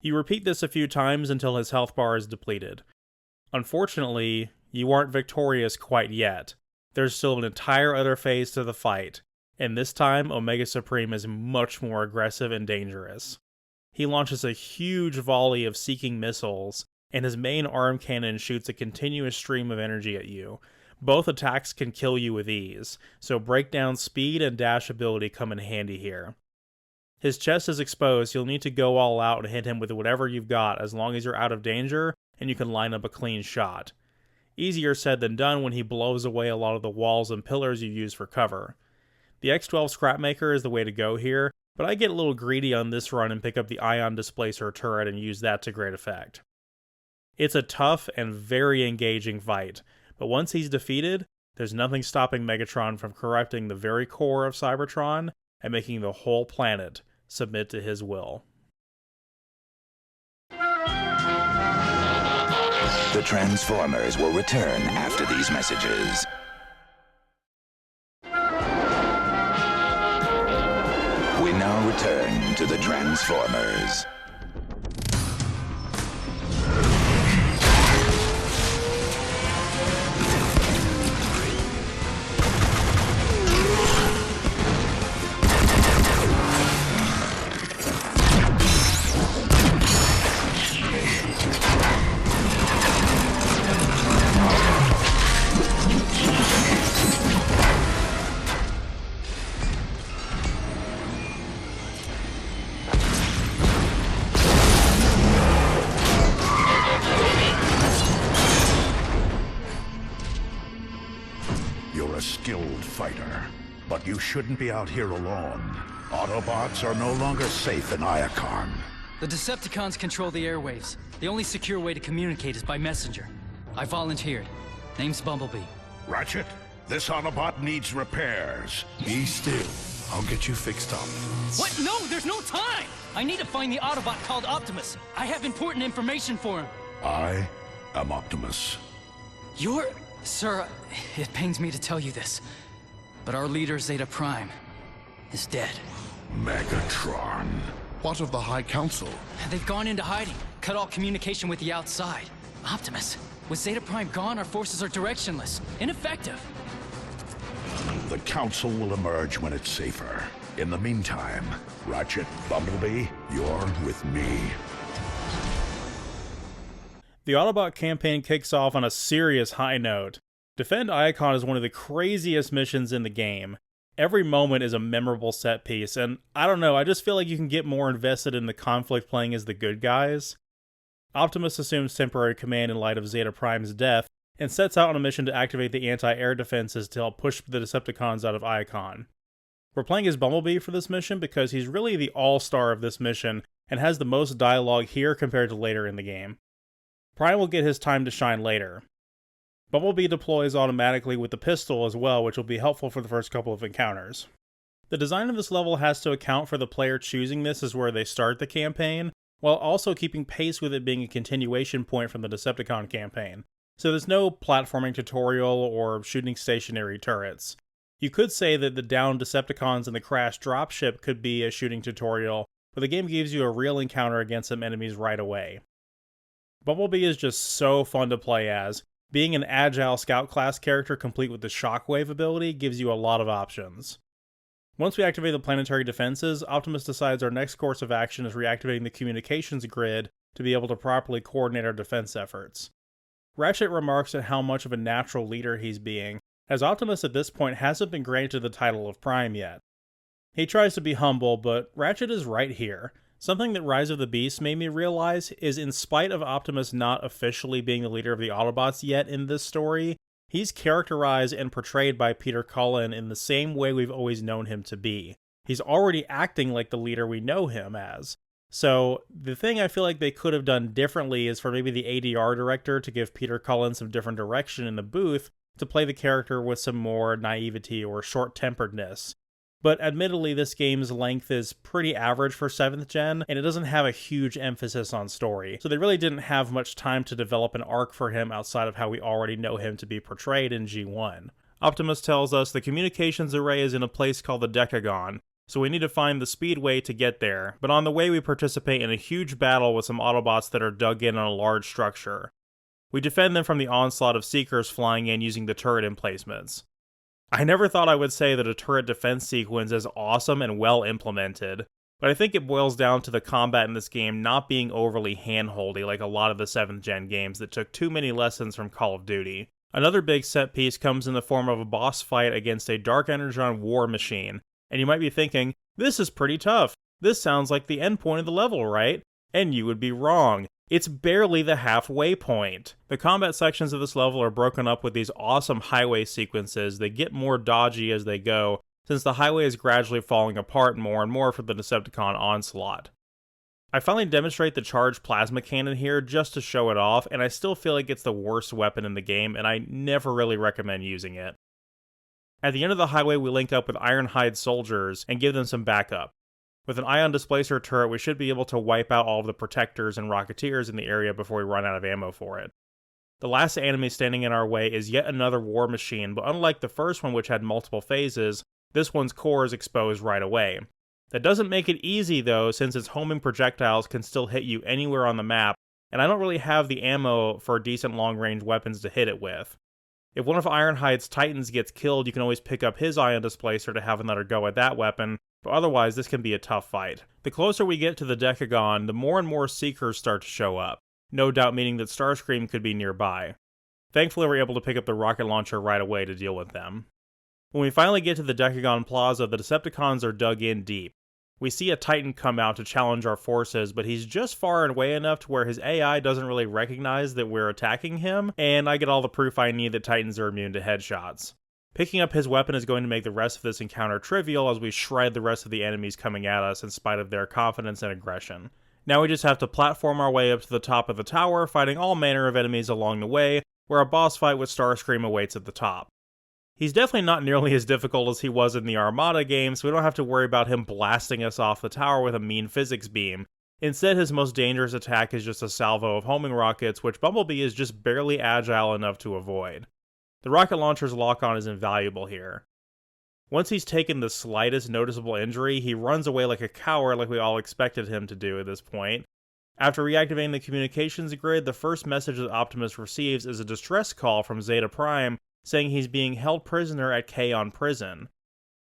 You repeat this a few times until his health bar is depleted. Unfortunately, you aren't victorious quite yet. There's still an entire other phase to the fight, and this time Omega Supreme is much more aggressive and dangerous. He launches a huge volley of seeking missiles, and his main arm cannon shoots a continuous stream of energy at you, Both attacks can kill you with ease, so breakdown speed and dash ability come in handy here. His chest is exposed, you'll need to go all out and hit him with whatever you've got as long as you're out of danger and you can line up a clean shot. Easier said than done when he blows away a lot of the walls and pillars you use for cover. The X12 Scrapmaker is the way to go here, but I get a little greedy on this run and pick up the Ion Displacer turret and use that to great effect. It's a tough and very engaging fight, but once he's defeated, there's nothing stopping Megatron from corrupting the very core of Cybertron and making the whole planet submit to his will. The Transformers will return after these messages. We now return to the Transformers. You're a skilled fighter, but you shouldn't be out here alone. Autobots are no longer safe in Iacon. The Decepticons control the airwaves. The only secure way to communicate is by messenger. I volunteered. Name's Bumblebee. Ratchet, this Autobot needs repairs. Be still. I'll get you fixed up. What? No, there's no time! I need to find the Autobot called Optimus. I have important information for him. I am Optimus. You're... Sir, it pains me to tell you this, but our leader, Zeta Prime, is dead. Megatron. What of the High Council? They've gone into hiding, cut all communication with the outside. Optimus, with Zeta Prime gone, our forces are directionless, ineffective. The Council will emerge when it's safer. In the meantime, Ratchet, Bumblebee, you're with me. The Autobot campaign kicks off on a serious high note. Defend Iacon is one of the craziest missions in the game. Every moment is a memorable set piece, and I don't know, I just feel like you can get more invested in the conflict playing as the good guys. Optimus assumes temporary command in light of Zeta Prime's death, and sets out on a mission to activate the anti-air defenses to help push the Decepticons out of Iacon. We're playing as Bumblebee for this mission because he's really the all-star of this mission, and has the most dialogue here compared to later in the game. Prime will get his time to shine later. Bumblebee deploys automatically with the pistol as well, which will be helpful for the first couple of encounters. The design of this level has to account for the player choosing this as where they start the campaign, while also keeping pace with it being a continuation point from the Decepticon campaign. So there's no platforming tutorial or shooting stationary turrets. You could say that the downed Decepticons and the crashed dropship could be a shooting tutorial, but the game gives you a real encounter against some enemies right away. Bumblebee is just so fun to play as. Being an agile scout class character complete with the shockwave ability gives you a lot of options. Once we activate the planetary defenses, Optimus decides our next course of action is reactivating the communications grid to be able to properly coordinate our defense efforts. Ratchet remarks at how much of a natural leader he's being, as Optimus at this point hasn't been granted the title of Prime yet. He tries to be humble, but Ratchet is right here. Something that Rise of the Beast made me realize is in spite of Optimus not officially being the leader of the Autobots yet in this story, he's characterized and portrayed by Peter Cullen in the same way we've always known him to be. He's already acting like the leader we know him as. So the thing I feel like they could have done differently is for maybe the ADR director to give Peter Cullen some different direction in the booth to play the character with some more naivety or short-temperedness. But admittedly, this game's length is pretty average for 7th gen, and it doesn't have a huge emphasis on story, so they really didn't have much time to develop an arc for him outside of how we already know him to be portrayed in G1. Optimus tells us the communications array is in a place called the Decagon, so we need to find the speedway to get there, but on the way we participate in a huge battle with some Autobots that are dug in on a large structure. We defend them from the onslaught of Seekers flying in using the turret emplacements. I never thought I would say that a turret defense sequence is awesome and well implemented, but I think it boils down to the combat in this game not being overly handholdy like a lot of the 7th gen games that took too many lessons from Call of Duty. Another big set piece comes in the form of a boss fight against a Dark Energon war machine, and you might be thinking, this is pretty tough. This sounds like the endpoint of the level, right? And you would be wrong. It's barely the halfway point. The combat sections of this level are broken up with these awesome highway sequences that get more dodgy as they go, since the highway is gradually falling apart more and more for the Decepticon onslaught. I finally demonstrate the charged plasma cannon here just to show it off, and I still feel like it's the worst weapon in the game, and I never really recommend using it. At the end of the highway, we link up with Ironhide soldiers and give them some backup. With an ion displacer turret, we should be able to wipe out all of the protectors and rocketeers in the area before we run out of ammo for it. The last enemy standing in our way is yet another war machine, but unlike the first one which had multiple phases, this one's core is exposed right away. That doesn't make it easy though, since its homing projectiles can still hit you anywhere on the map, and I don't really have the ammo for decent long-range weapons to hit it with. If one of Ironhide's titans gets killed, you can always pick up his ion displacer to have another go at that weapon, but otherwise this can be a tough fight. The closer we get to the Decagon, the more and more Seekers start to show up, no doubt meaning that Starscream could be nearby. Thankfully we're able to pick up the rocket launcher right away to deal with them. When we finally get to the Decagon Plaza, the Decepticons are dug in deep. We see a Titan come out to challenge our forces, but he's just far away enough to where his AI doesn't really recognize that we're attacking him, and I get all the proof I need that Titans are immune to headshots. Picking up his weapon is going to make the rest of this encounter trivial as we shred the rest of the enemies coming at us in spite of their confidence and aggression. Now we just have to platform our way up to the top of the tower, fighting all manner of enemies along the way, where a boss fight with Starscream awaits at the top. He's definitely not nearly as difficult as he was in the Armada game, so we don't have to worry about him blasting us off the tower with a mean physics beam. Instead, his most dangerous attack is just a salvo of homing rockets, which Bumblebee is just barely agile enough to avoid. The rocket launcher's lock-on is invaluable here. Once he's taken the slightest noticeable injury, he runs away like a coward like we all expected him to do at this point. After reactivating the communications grid, the first message that Optimus receives is a distress call from Zeta Prime, saying he's being held prisoner at Kaon Prison.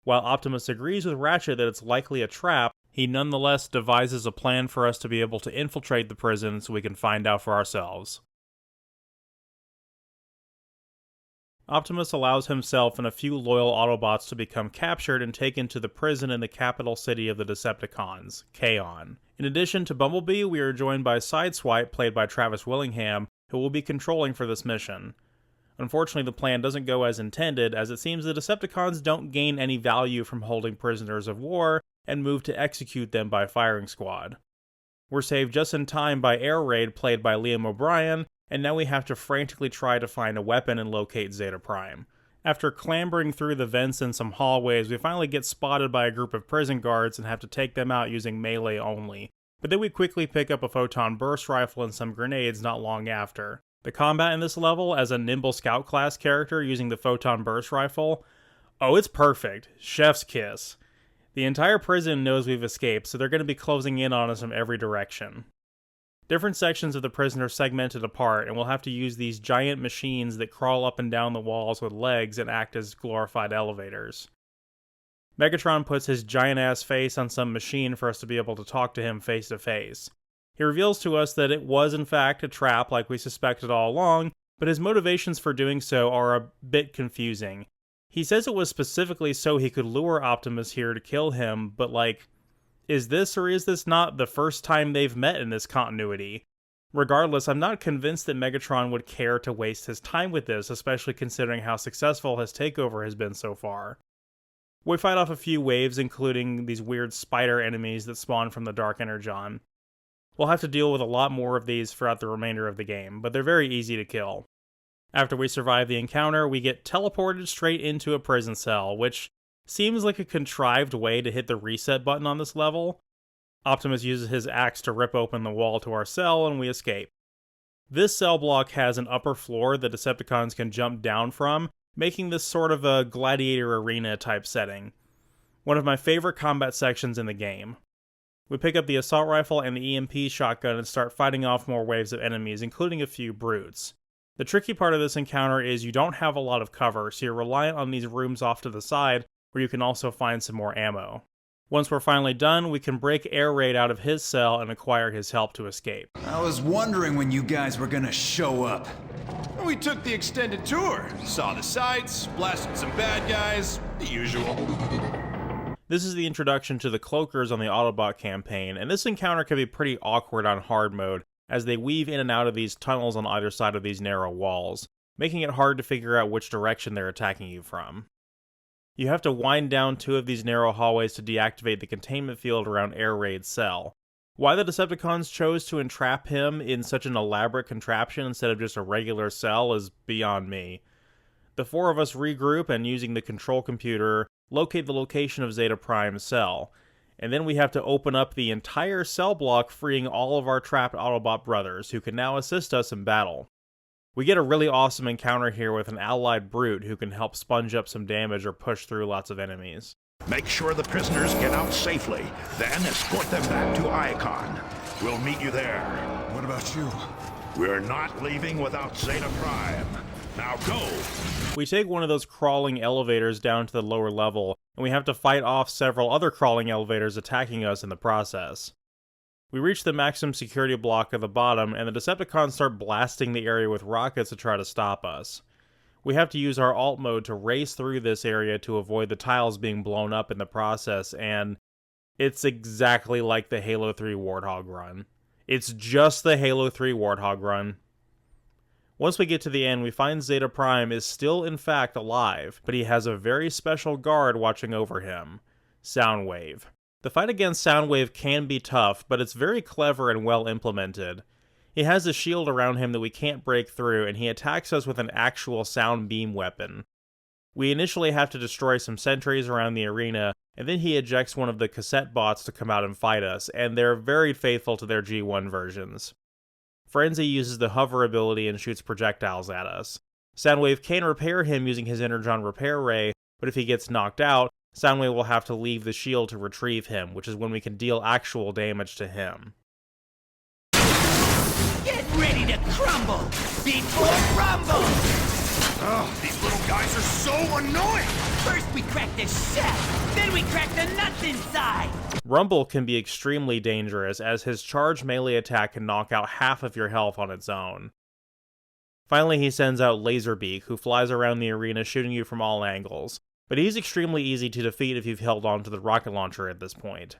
While Optimus agrees with Ratchet that it's likely a trap, he nonetheless devises a plan for us to be able to infiltrate the prison so we can find out for ourselves. Optimus allows himself and a few loyal Autobots to become captured and taken to the prison in the capital city of the Decepticons, Kaon. In addition to Bumblebee, we are joined by Sideswipe, played by Travis Willingham, who will be controlling for this mission. Unfortunately, the plan doesn't go as intended, as it seems the Decepticons don't gain any value from holding prisoners of war, and move to execute them by firing squad. We're saved just in time by Air Raid, played by Liam O'Brien, and now we have to frantically try to find a weapon and locate Zeta Prime. After clambering through the vents and some hallways, we finally get spotted by a group of prison guards and have to take them out using melee only. But then we quickly pick up a photon burst rifle and some grenades not long after. The combat in this level, as a nimble scout class character using the photon burst rifle, oh, it's perfect. Chef's kiss. The entire prison knows we've escaped, so they're going to be closing in on us from every direction. Different sections of the prison are segmented apart, and we'll have to use these giant machines that crawl up and down the walls with legs and act as glorified elevators. Megatron puts his giant-ass face on some machine for us to be able to talk to him face to face. He reveals to us that it was in fact a trap like we suspected all along, but his motivations for doing so are a bit confusing. He says it was specifically so he could lure Optimus here to kill him, but is this or is this not the first time they've met in this continuity? Regardless, I'm not convinced that Megatron would care to waste his time with this, especially considering how successful his takeover has been so far. We fight off a few waves, including these weird spider enemies that spawn from the Dark Energon. We'll have to deal with a lot more of these throughout the remainder of the game, but they're very easy to kill. After we survive the encounter, we get teleported straight into a prison cell, which seems like a contrived way to hit the reset button on this level. Optimus uses his axe to rip open the wall to our cell, and we escape. This cell block has an upper floor that Decepticons can jump down from, making this sort of a gladiator arena type setting. One of my favorite combat sections in the game. We pick up the assault rifle and the EMP shotgun and start fighting off more waves of enemies, including a few brutes. The tricky part of this encounter is you don't have a lot of cover, so you're reliant on these rooms off to the side, where you can also find some more ammo. Once we're finally done, we can break Air Raid out of his cell and acquire his help to escape. I was wondering when you guys were gonna show up. We took the extended tour, saw the sights, blasted some bad guys, the usual. This is the introduction to the Cloakers on the Autobot campaign, and this encounter can be pretty awkward on hard mode, as they weave in and out of these tunnels on either side of these narrow walls, making it hard to figure out which direction they're attacking you from. You have to wind down 2 of these narrow hallways to deactivate the containment field around Air Raid's cell. Why the Decepticons chose to entrap him in such an elaborate contraption instead of just a regular cell is beyond me. The 4 of us regroup and, using the control computer, locate the location of Zeta Prime's cell, and then we have to open up the entire cell block, freeing all of our trapped Autobot brothers, who can now assist us in battle. We get a really awesome encounter here with an allied brute who can help sponge up some damage or push through lots of enemies. Make sure the prisoners get out safely, then escort them back to Icon. We'll meet you there. What about you? We're not leaving without Zeta Prime. Now go! We take one of those crawling elevators down to the lower level, and we have to fight off several other crawling elevators attacking us in the process. We reach the maximum security block at the bottom, and the Decepticons start blasting the area with rockets to try to stop us. We have to use our alt mode to race through this area to avoid the tiles being blown up in the process, and it's exactly like the Halo 3 Warthog run. It's just the Halo 3 Warthog run. Once we get to the end, we find Zeta Prime is still in fact alive, but he has a very special guard watching over him, Soundwave. The fight against Soundwave can be tough, but it's very clever and well implemented. He has a shield around him that we can't break through, and he attacks us with an actual sound beam weapon. We initially have to destroy some sentries around the arena, and then he ejects one of the cassette bots to come out and fight us, and they're very faithful to their G1 versions. Frenzy uses the hover ability and shoots projectiles at us. Soundwave can repair him using his Energon repair ray, but if he gets knocked out, Soundwave will have to leave the shield to retrieve him, which is when we can deal actual damage to him. Get ready to crumble before rumble! Ugh, these little guys are so annoying! First we crack the shell, then we crack the nuts inside! Rumble can be extremely dangerous, as his charged melee attack can knock out half of your health on its own. Finally, he sends out Laserbeak, who flies around the arena shooting you from all angles, but he's extremely easy to defeat if you've held on to the rocket launcher at this point.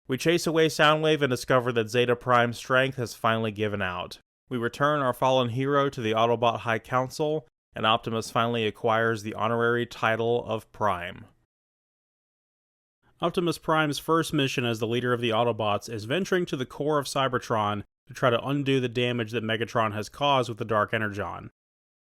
We chase away Soundwave and discover that Zeta Prime's strength has finally given out. We return our fallen hero to the Autobot High Council, and Optimus finally acquires the honorary title of Prime. Optimus Prime's first mission as the leader of the Autobots is venturing to the core of Cybertron to try to undo the damage that Megatron has caused with the Dark Energon.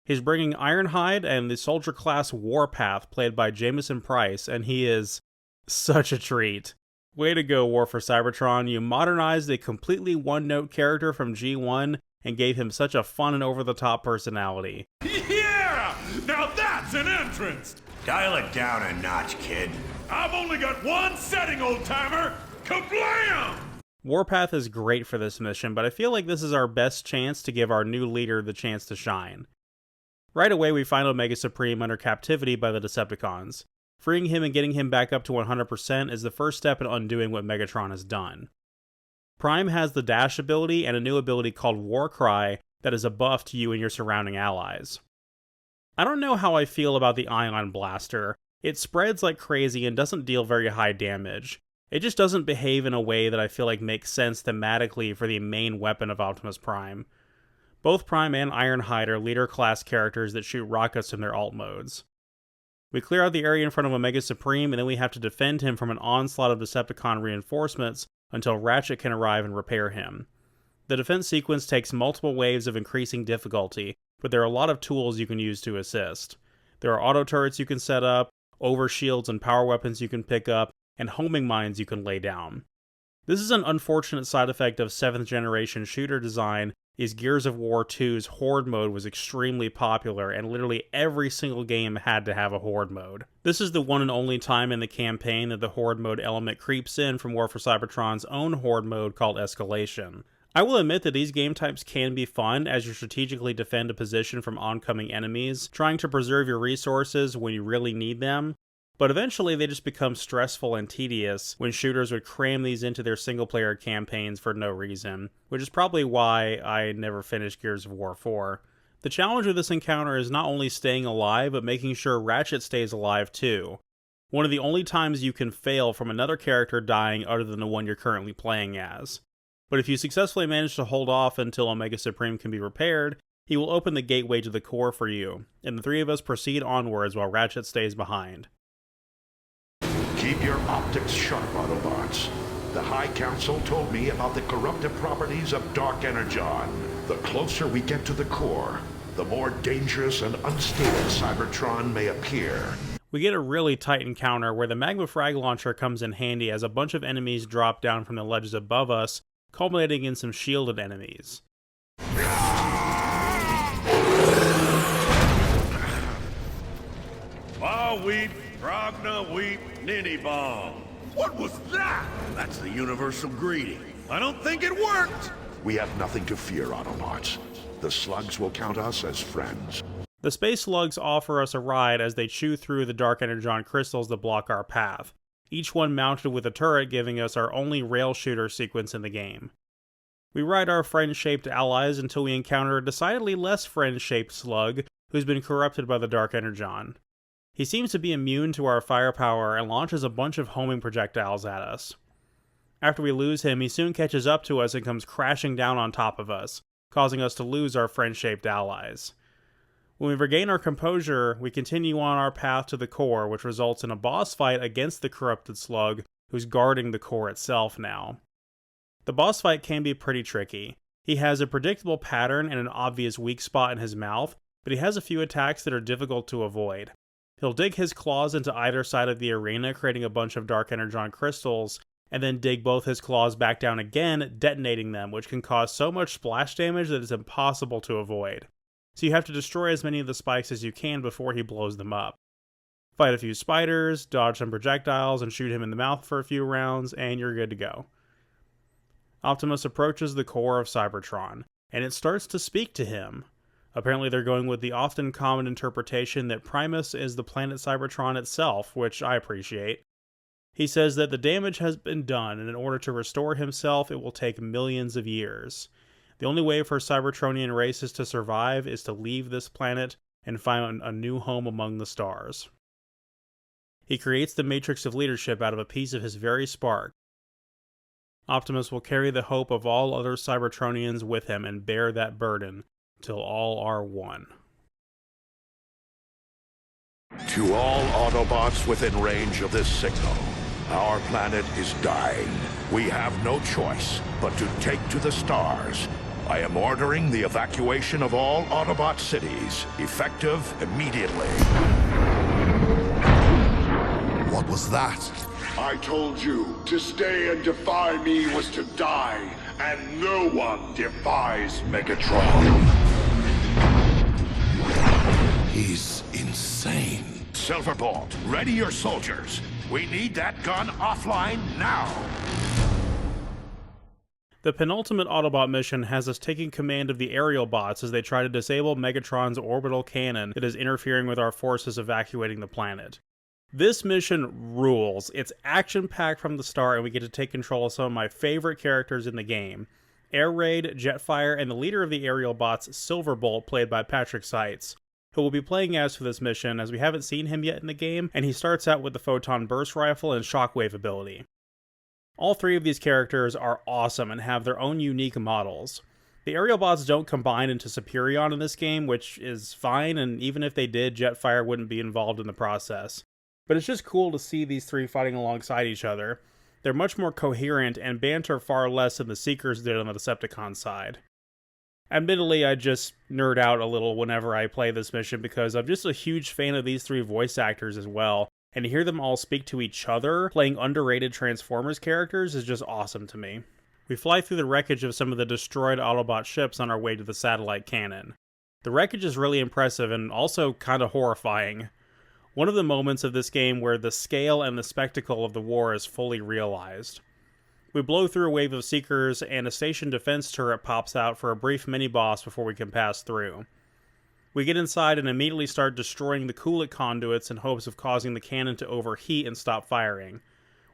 He's bringing Ironhide and the Soldier-class Warpath, played by Jameson Price, and he is such a treat. Way to go, War for Cybertron. You modernized a completely one-note character from G1 and gave him such a fun and over-the-top personality. Yeah! Now that's an entrance! Dial it down a notch, kid. I've only got one setting, old-timer! Kablam! Warpath is great for this mission, but I feel like this is our best chance to give our new leader the chance to shine. Right away, we find Omega Supreme under captivity by the Decepticons. Freeing him and getting him back up to 100% is the first step in undoing what Megatron has done. Prime has the dash ability and a new ability called Warcry that is a buff to you and your surrounding allies. I don't know how I feel about the Ion Blaster. It spreads like crazy and doesn't deal very high damage. It just doesn't behave in a way that I feel like makes sense thematically for the main weapon of Optimus Prime. Both Prime and Ironhide are leader-class characters that shoot rockets from their alt modes. We clear out the area in front of Omega Supreme, and then we have to defend him from an onslaught of Decepticon reinforcements until Ratchet can arrive and repair him. The defense sequence takes multiple waves of increasing difficulty, but there are a lot of tools you can use to assist. There are auto turrets you can set up, overshields and power weapons you can pick up, and homing mines you can lay down. This is an unfortunate side effect of 7th generation shooter design, is Gears of War 2's Horde mode was extremely popular, and literally every single game had to have a Horde mode. This is the one and only time in the campaign that the Horde mode element creeps in from War for Cybertron's own Horde mode called Escalation. I will admit that these game types can be fun as you strategically defend a position from oncoming enemies, trying to preserve your resources when you really need them, but eventually they just become stressful and tedious when shooters would cram these into their single-player campaigns for no reason, which is probably why I never finished Gears of War 4. The challenge of this encounter is not only staying alive, but making sure Ratchet stays alive too. One of the only times you can fail from another character dying other than the one you're currently playing as. But if you successfully manage to hold off until Omega Supreme can be repaired, he will open the gateway to the core for you, and the three of us proceed onwards while Ratchet stays behind. Keep your optics sharp, Autobots. The High Council told me about the corruptive properties of Dark Energon. The closer we get to the core, the more dangerous and unstable Cybertron may appear. We get a really tight encounter where the Magma Frag Launcher comes in handy as a bunch of enemies drop down from the ledges above us, culminating in some shielded enemies. Ma weep, Progna weep, Ninny bomb. What was that? That's the universal greeting. I don't think it worked! We have nothing to fear, Autobots. The slugs will count us as friends. The Space Slugs offer us a ride as they chew through the Dark Energon crystals that block our path, each one mounted with a turret giving us our only rail shooter sequence in the game. We ride our friend-shaped allies until we encounter a decidedly less friend-shaped slug who's been corrupted by the Dark Energon. He seems to be immune to our firepower and launches a bunch of homing projectiles at us. After we lose him, he soon catches up to us and comes crashing down on top of us, causing us to lose our friend-shaped allies. When we regain our composure, we continue on our path to the core, which results in a boss fight against the corrupted slug, who's guarding the core itself now. The boss fight can be pretty tricky. He has a predictable pattern and an obvious weak spot in his mouth, but he has a few attacks that are difficult to avoid. He'll dig his claws into either side of the arena, creating a bunch of Dark Energon crystals, and then dig both his claws back down again, detonating them, which can cause so much splash damage that it's impossible to avoid. So you have to destroy as many of the spikes as you can before he blows them up. Fight a few spiders, dodge some projectiles, and shoot him in the mouth for a few rounds, and you're good to go. Optimus approaches the core of Cybertron, and it starts to speak to him. Apparently they're going with the often common interpretation that Primus is the planet Cybertron itself, which I appreciate. He says that the damage has been done, and in order to restore himself, it will take millions of years. The only way for Cybertronian races to survive is to leave this planet and find a new home among the stars. He creates the Matrix of Leadership out of a piece of his very spark. Optimus will carry the hope of all other Cybertronians with him and bear that burden till all are one. To all Autobots within range of this signal, our planet is dying. We have no choice but to take to the stars. I am ordering the evacuation of all Autobot cities, effective immediately. What was that? I told you, to stay and defy me was to die, and no one defies Megatron. He's insane. Silverbolt, ready your soldiers. We need that gun offline now. The penultimate Autobot mission has us taking command of the aerial bots as they try to disable Megatron's orbital cannon that is interfering with our forces evacuating the planet. This mission rules. It's action-packed from the start, and we get to take control of some of my favorite characters in the game. Air Raid, Jetfire, and the leader of the aerial bots, Silverbolt, played by Patrick Seitz, who will be playing as for this mission, as we haven't seen him yet in the game, and he starts out with the Photon Burst Rifle and Shockwave ability. All three of these characters are awesome and have their own unique models. The aerial bots don't combine into Superion in this game, which is fine, and even if they did, Jetfire wouldn't be involved in the process. But it's just cool to see these three fighting alongside each other. They're much more coherent and banter far less than the Seekers did on the Decepticon side. Admittedly, I just nerd out a little whenever I play this mission because I'm just a huge fan of these three voice actors as well, and to hear them all speak to each other, playing underrated Transformers characters, is just awesome to me. We fly through the wreckage of some of the destroyed Autobot ships on our way to the satellite cannon. The wreckage is really impressive and also kind of horrifying. One of the moments of this game where the scale and the spectacle of the war is fully realized. We blow through a wave of Seekers, and a station defense turret pops out for a brief mini-boss before we can pass through. We get inside and immediately start destroying the coolant conduits in hopes of causing the cannon to overheat and stop firing.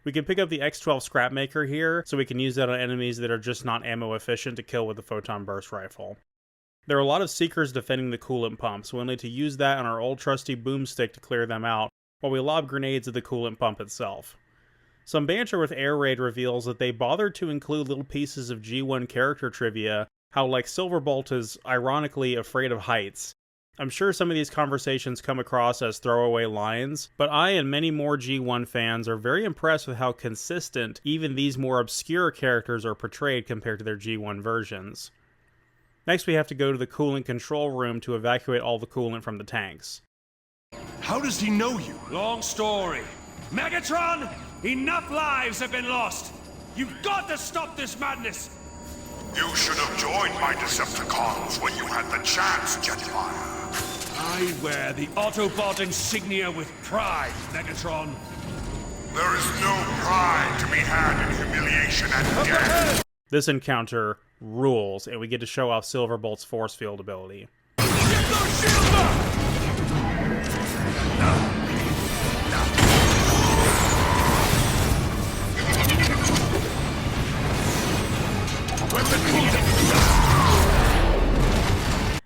We can pick up the X-12 Scrapmaker here, so we can use that on enemies that are just not ammo efficient to kill with the Photon Burst Rifle. There are a lot of Seekers defending the coolant pump, so we'll need to use that on our old trusty boomstick to clear them out, while we lob grenades at the coolant pump itself. Some banter with Air Raid reveals that they bothered to include little pieces of G1 character trivia, how like Silverbolt is ironically afraid of heights. I'm sure some of these conversations come across as throwaway lines, but I and many more G1 fans are very impressed with how consistent even these more obscure characters are portrayed compared to their G1 versions. Next we have to go to the coolant control room to evacuate all the coolant from the tanks. How does he know you? Long story. Megatron, enough lives have been lost. You've got to stop this madness. You should have joined my Decepticons when you had the chance, Jetfire. I wear the Autobot insignia with pride, Megatron. There is no pride to be had in humiliation and death. This encounter rules, and we get to show off Silverbolt's force field ability. Get those shields up!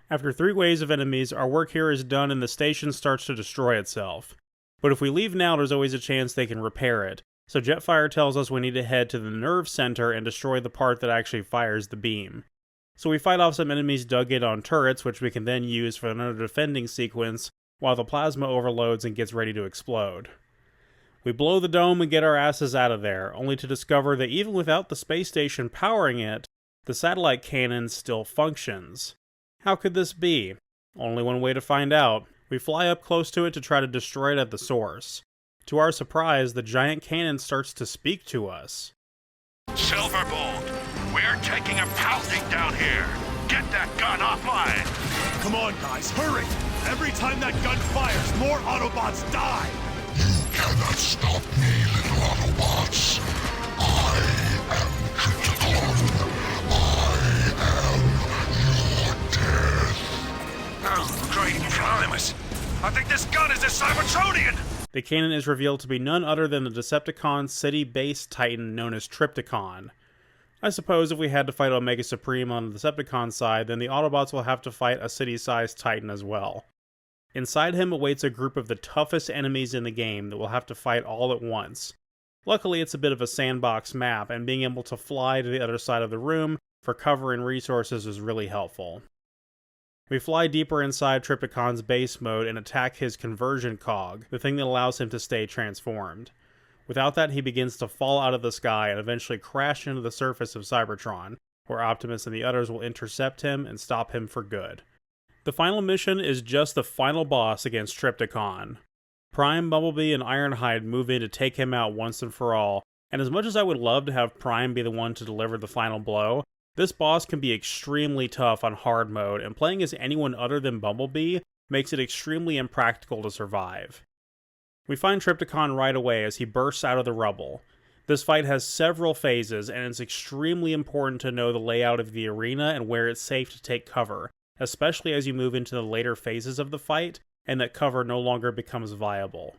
After 3 waves of enemies, our work here is done and the station starts to destroy itself. But if we leave now, there's always a chance they can repair it, so Jetfire tells us we need to head to the nerve center and destroy the part that actually fires the beam. So we fight off some enemies dug in on turrets, which we can then use for another defending sequence, while the plasma overloads and gets ready to explode. We blow the dome and get our asses out of there, only to discover that even without the space station powering it, the satellite cannon still functions. How could this be? Only one way to find out. We fly up close to it to try to destroy it at the source. To our surprise, the giant cannon starts to speak to us. Silverbolt, we're taking a pounding down here. Get that gun offline. Come on, guys, hurry! Every time that gun fires, more Autobots die! You cannot stop me, little Autobots. I am Trypticon. I am your death. Oh, great primus. I think this gun is a Cybertronian. The cannon is revealed to be none other than the Decepticon city-based titan known as Trypticon. I suppose if we had to fight Omega Supreme on the Decepticon side, then the Autobots will have to fight a city-sized titan as well. Inside him awaits a group of the toughest enemies in the game that we'll have to fight all at once. Luckily, it's a bit of a sandbox map, and being able to fly to the other side of the room for cover and resources is really helpful. We fly deeper inside Trypticon's base mode and attack his conversion cog, the thing that allows him to stay transformed. Without that, he begins to fall out of the sky and eventually crash into the surface of Cybertron, where Optimus and the others will intercept him and stop him for good. The final mission is just the final boss against Trypticon. Prime, Bumblebee, and Ironhide move in to take him out once and for all, and as much as I would love to have Prime be the one to deliver the final blow, this boss can be extremely tough on hard mode, and playing as anyone other than Bumblebee makes it extremely impractical to survive. We find Trypticon right away as he bursts out of the rubble. This fight has several phases, and it's extremely important to know the layout of the arena and where it's safe to take cover, especially as you move into the later phases of the fight, and that cover no longer becomes viable.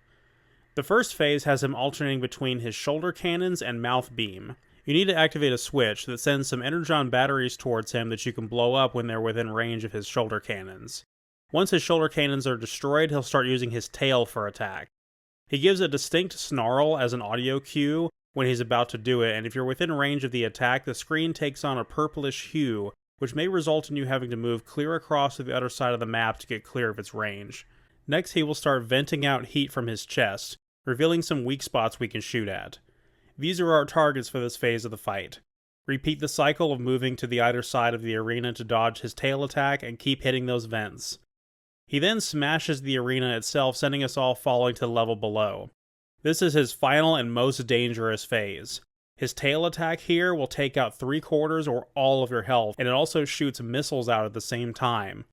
The first phase has him alternating between his shoulder cannons and mouth beam. You need to activate a switch that sends some Energon batteries towards him that you can blow up when they're within range of his shoulder cannons. Once his shoulder cannons are destroyed, he'll start using his tail for attack. He gives a distinct snarl as an audio cue when he's about to do it, and if you're within range of the attack, the screen takes on a purplish hue, which may result in you having to move clear across to the other side of the map to get clear of its range. Next, he will start venting out heat from his chest, revealing some weak spots we can shoot at. These are our targets for this phase of the fight. Repeat the cycle of moving to the either side of the arena to dodge his tail attack and keep hitting those vents. He then smashes the arena itself, sending us all falling to the level below. This is his final and most dangerous phase. His tail attack here will take out 3/4 or all of your health, and it also shoots missiles out at the same time.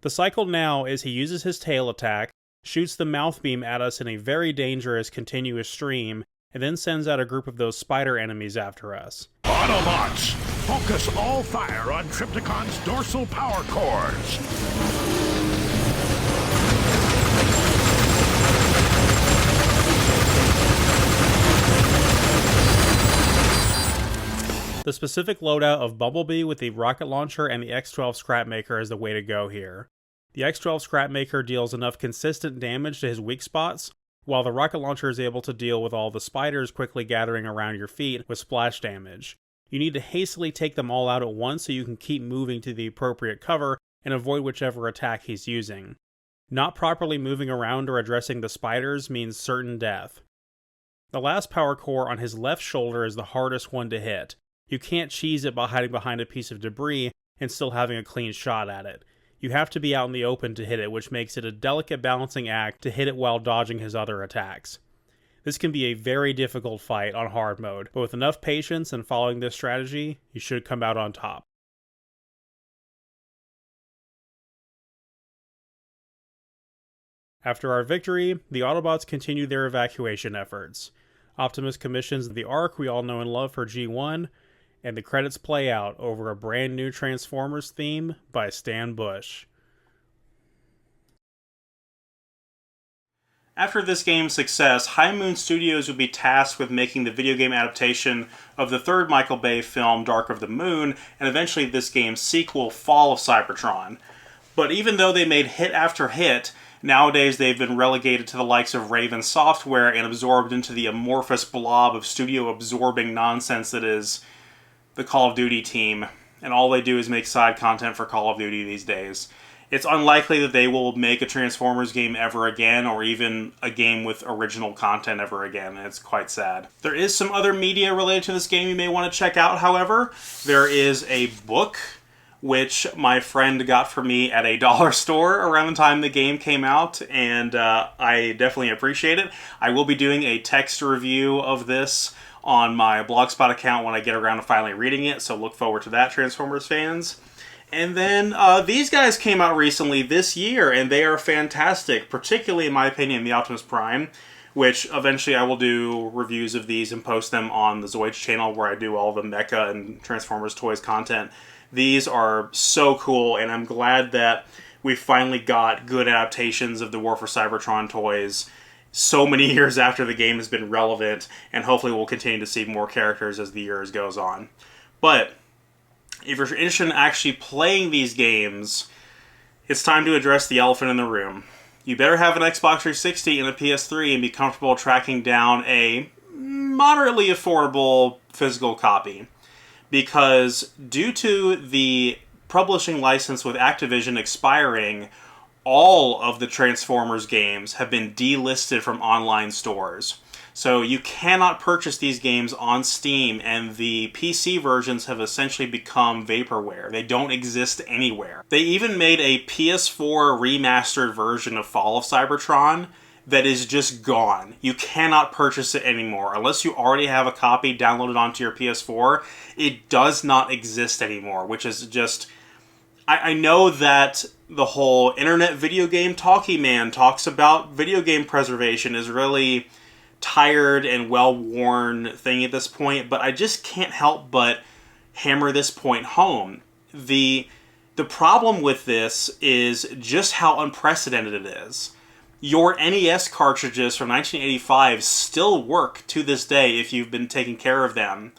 The cycle now is he uses his tail attack, shoots the mouth beam at us in a very dangerous continuous stream, and then sends out a group of those spider enemies after us. Autobots, focus all fire on Trypticon's dorsal power cores. the specific loadout of Bumblebee with the rocket launcher and the X-12 Scrapmaker is the way to go here. The X-12 Scrapmaker deals enough consistent damage to his weak spots, while the rocket launcher is able to deal with all the spiders quickly gathering around your feet with splash damage. You need to hastily take them all out at once so you can keep moving to the appropriate cover and avoid whichever attack he's using. Not properly moving around or addressing the spiders means certain death. The last power core on his left shoulder is the hardest one to hit. You can't cheese it by hiding behind a piece of debris and still having a clean shot at it. You have to be out in the open to hit it, which makes it a delicate balancing act to hit it while dodging his other attacks. This can be a very difficult fight on hard mode, but with enough patience and following this strategy, you should come out on top. After our victory, the Autobots continue their evacuation efforts. Optimus commissions the Ark we all know and love for G1, and the credits play out over a brand new Transformers theme by Stan Bush. After this game's success, High Moon Studios would be tasked with making the video game adaptation of the third Michael Bay film, Dark of the Moon, and eventually this game's sequel, Fall of Cybertron. But even though they made hit after hit, nowadays they've been relegated to the likes of Raven Software and absorbed into the amorphous blob of studio-absorbing nonsense that is the Call of Duty team, and all they do is make side content for Call of Duty these days. It's unlikely that they will make a Transformers game ever again, or even a game with original content ever again. It's quite sad. There is some other media related to this game you may want to check out, however. There is a book, which my friend got for me at a dollar store around the time the game came out, and I definitely appreciate it. I will be doing a text review of this on my Blogspot account when I get around to finally reading it, so look forward to that, Transformers fans. And then these guys came out recently this year, and they are fantastic, particularly in my opinion, the Optimus Prime, which eventually I will do reviews of these and post them on the Zoids channel where I do all the Mecha and Transformers Toys content. These are so cool, and I'm glad that we finally got good adaptations of the War for Cybertron toys so many years after the game has been relevant, and hopefully we'll continue to see more characters as the years goes on. But if you're interested in actually playing these games, it's time to address the elephant in the room. You better have an Xbox 360 and a PS3 and be comfortable tracking down a moderately affordable physical copy. Because due to the publishing license with Activision expiring, all of the Transformers games have been delisted from online stores. So you cannot purchase these games on Steam, and the PC versions have essentially become vaporware. They don't exist anywhere. They even made a PS4 remastered version of Fall of Cybertron that is just gone. You cannot purchase it anymore. Unless you already have a copy downloaded onto your PS4, it does not exist anymore, which is just... I know that the whole internet video game talkie man talks about video game preservation is really tired and well-worn thing at this point, but I just can't help but hammer this point home. The problem with this is just how unprecedented it is. Your NES cartridges from 1985 still work to this day if you've been taking care of them,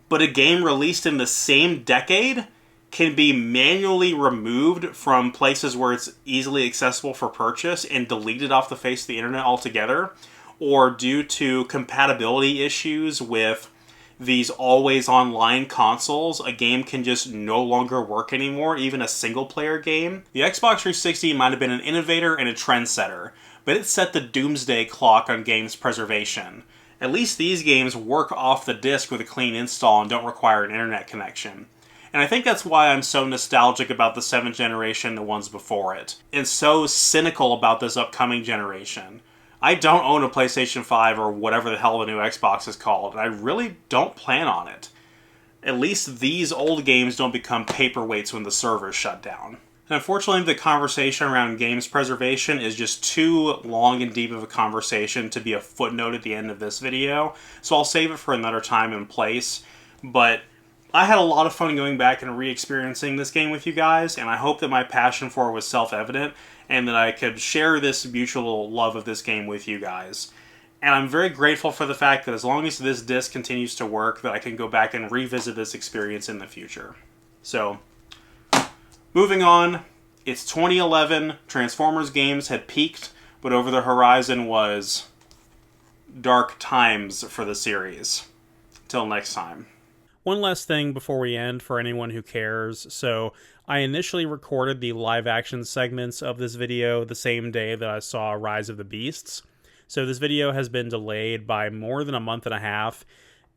but a game released in the same decade can be manually removed from places where it's easily accessible for purchase and deleted off the face of the internet altogether, or due to compatibility issues with these always online consoles, a game can just no longer work anymore, even a single-player game. The Xbox 360 might have been an innovator and a trendsetter, but it set the doomsday clock on games preservation. At least these games work off the disc with a clean install and don't require an internet connection. And I think that's why I'm so nostalgic about the 7th generation and the ones before it, and so cynical about this upcoming generation. I don't own a PlayStation 5 or whatever the hell the new Xbox is called, and I really don't plan on it. At least these old games don't become paperweights when the servers shut down. And unfortunately, the conversation around games preservation is just too long and deep of a conversation to be a footnote at the end of this video, so I'll save it for another time and place. But I had a lot of fun going back and re-experiencing this game with you guys, and I hope that my passion for it was self-evident, and that I could share this mutual love of this game with you guys. And I'm very grateful for the fact that as long as this disc continues to work, that I can go back and revisit this experience in the future. So, moving on, it's 2011, Transformers games had peaked, but over the horizon was dark times for the series. Till next time. One last thing before we end for anyone who cares. So, I initially recorded the live action segments of this video the same day that I saw Rise of the Beasts. So this video has been delayed by more than a month and a half,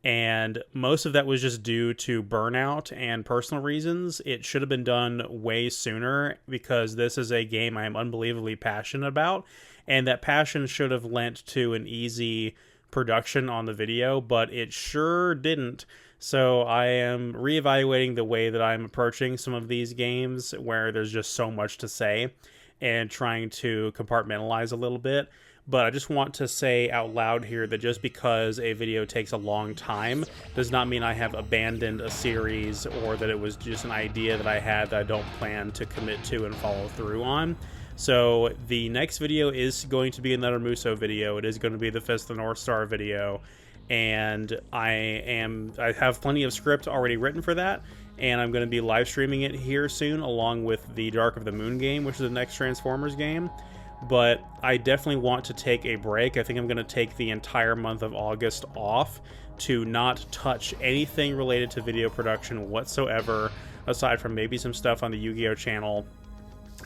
and most of that was just due to burnout and personal reasons. It should have been done way sooner because this is a game I am unbelievably passionate about, and that passion should have lent to an easy production on the video, but it sure didn't. So I am reevaluating the way that I'm approaching some of these games where there's just so much to say and trying to compartmentalize a little bit. But I just want to say out loud here that just because a video takes a long time does not mean I have abandoned a series or that it was just an idea that I had that I don't plan to commit to and follow through on. So the next video is going to be another Muso video. It is going to be the Fist of the North Star video. And I have plenty of script already written for that. And I'm going to be live streaming it here soon along with the Dark of the Moon game, which is the next Transformers game. But I definitely want to take a break. I think I'm going to take the entire month of August off to not touch anything related to video production whatsoever, aside from maybe some stuff on the Yu-Gi-Oh! Channel,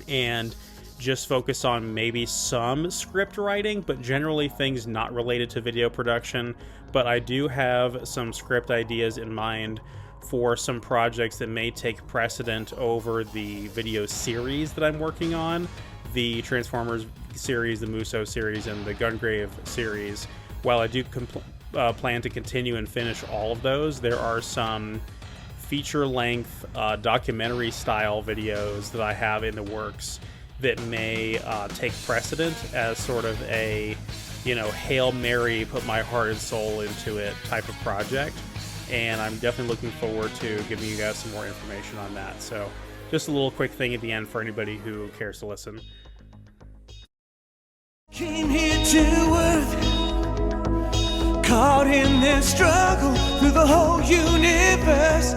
and just focus on maybe some script writing, but generally things not related to video production. But I do have some script ideas in mind for some projects that may take precedent over the video series that I'm working on. The Transformers series, the Muso series, and the Gungrave series. While I do plan to continue and finish all of those, there are some feature-length documentary-style videos that I have in the works that may take precedent as sort of a, Hail Mary, put my heart and soul into it type of project. And I'm definitely looking forward to giving you guys some more information on that. So just a little quick thing at the end for anybody who cares to listen. Came here to Earth, caught in this struggle through the whole universe.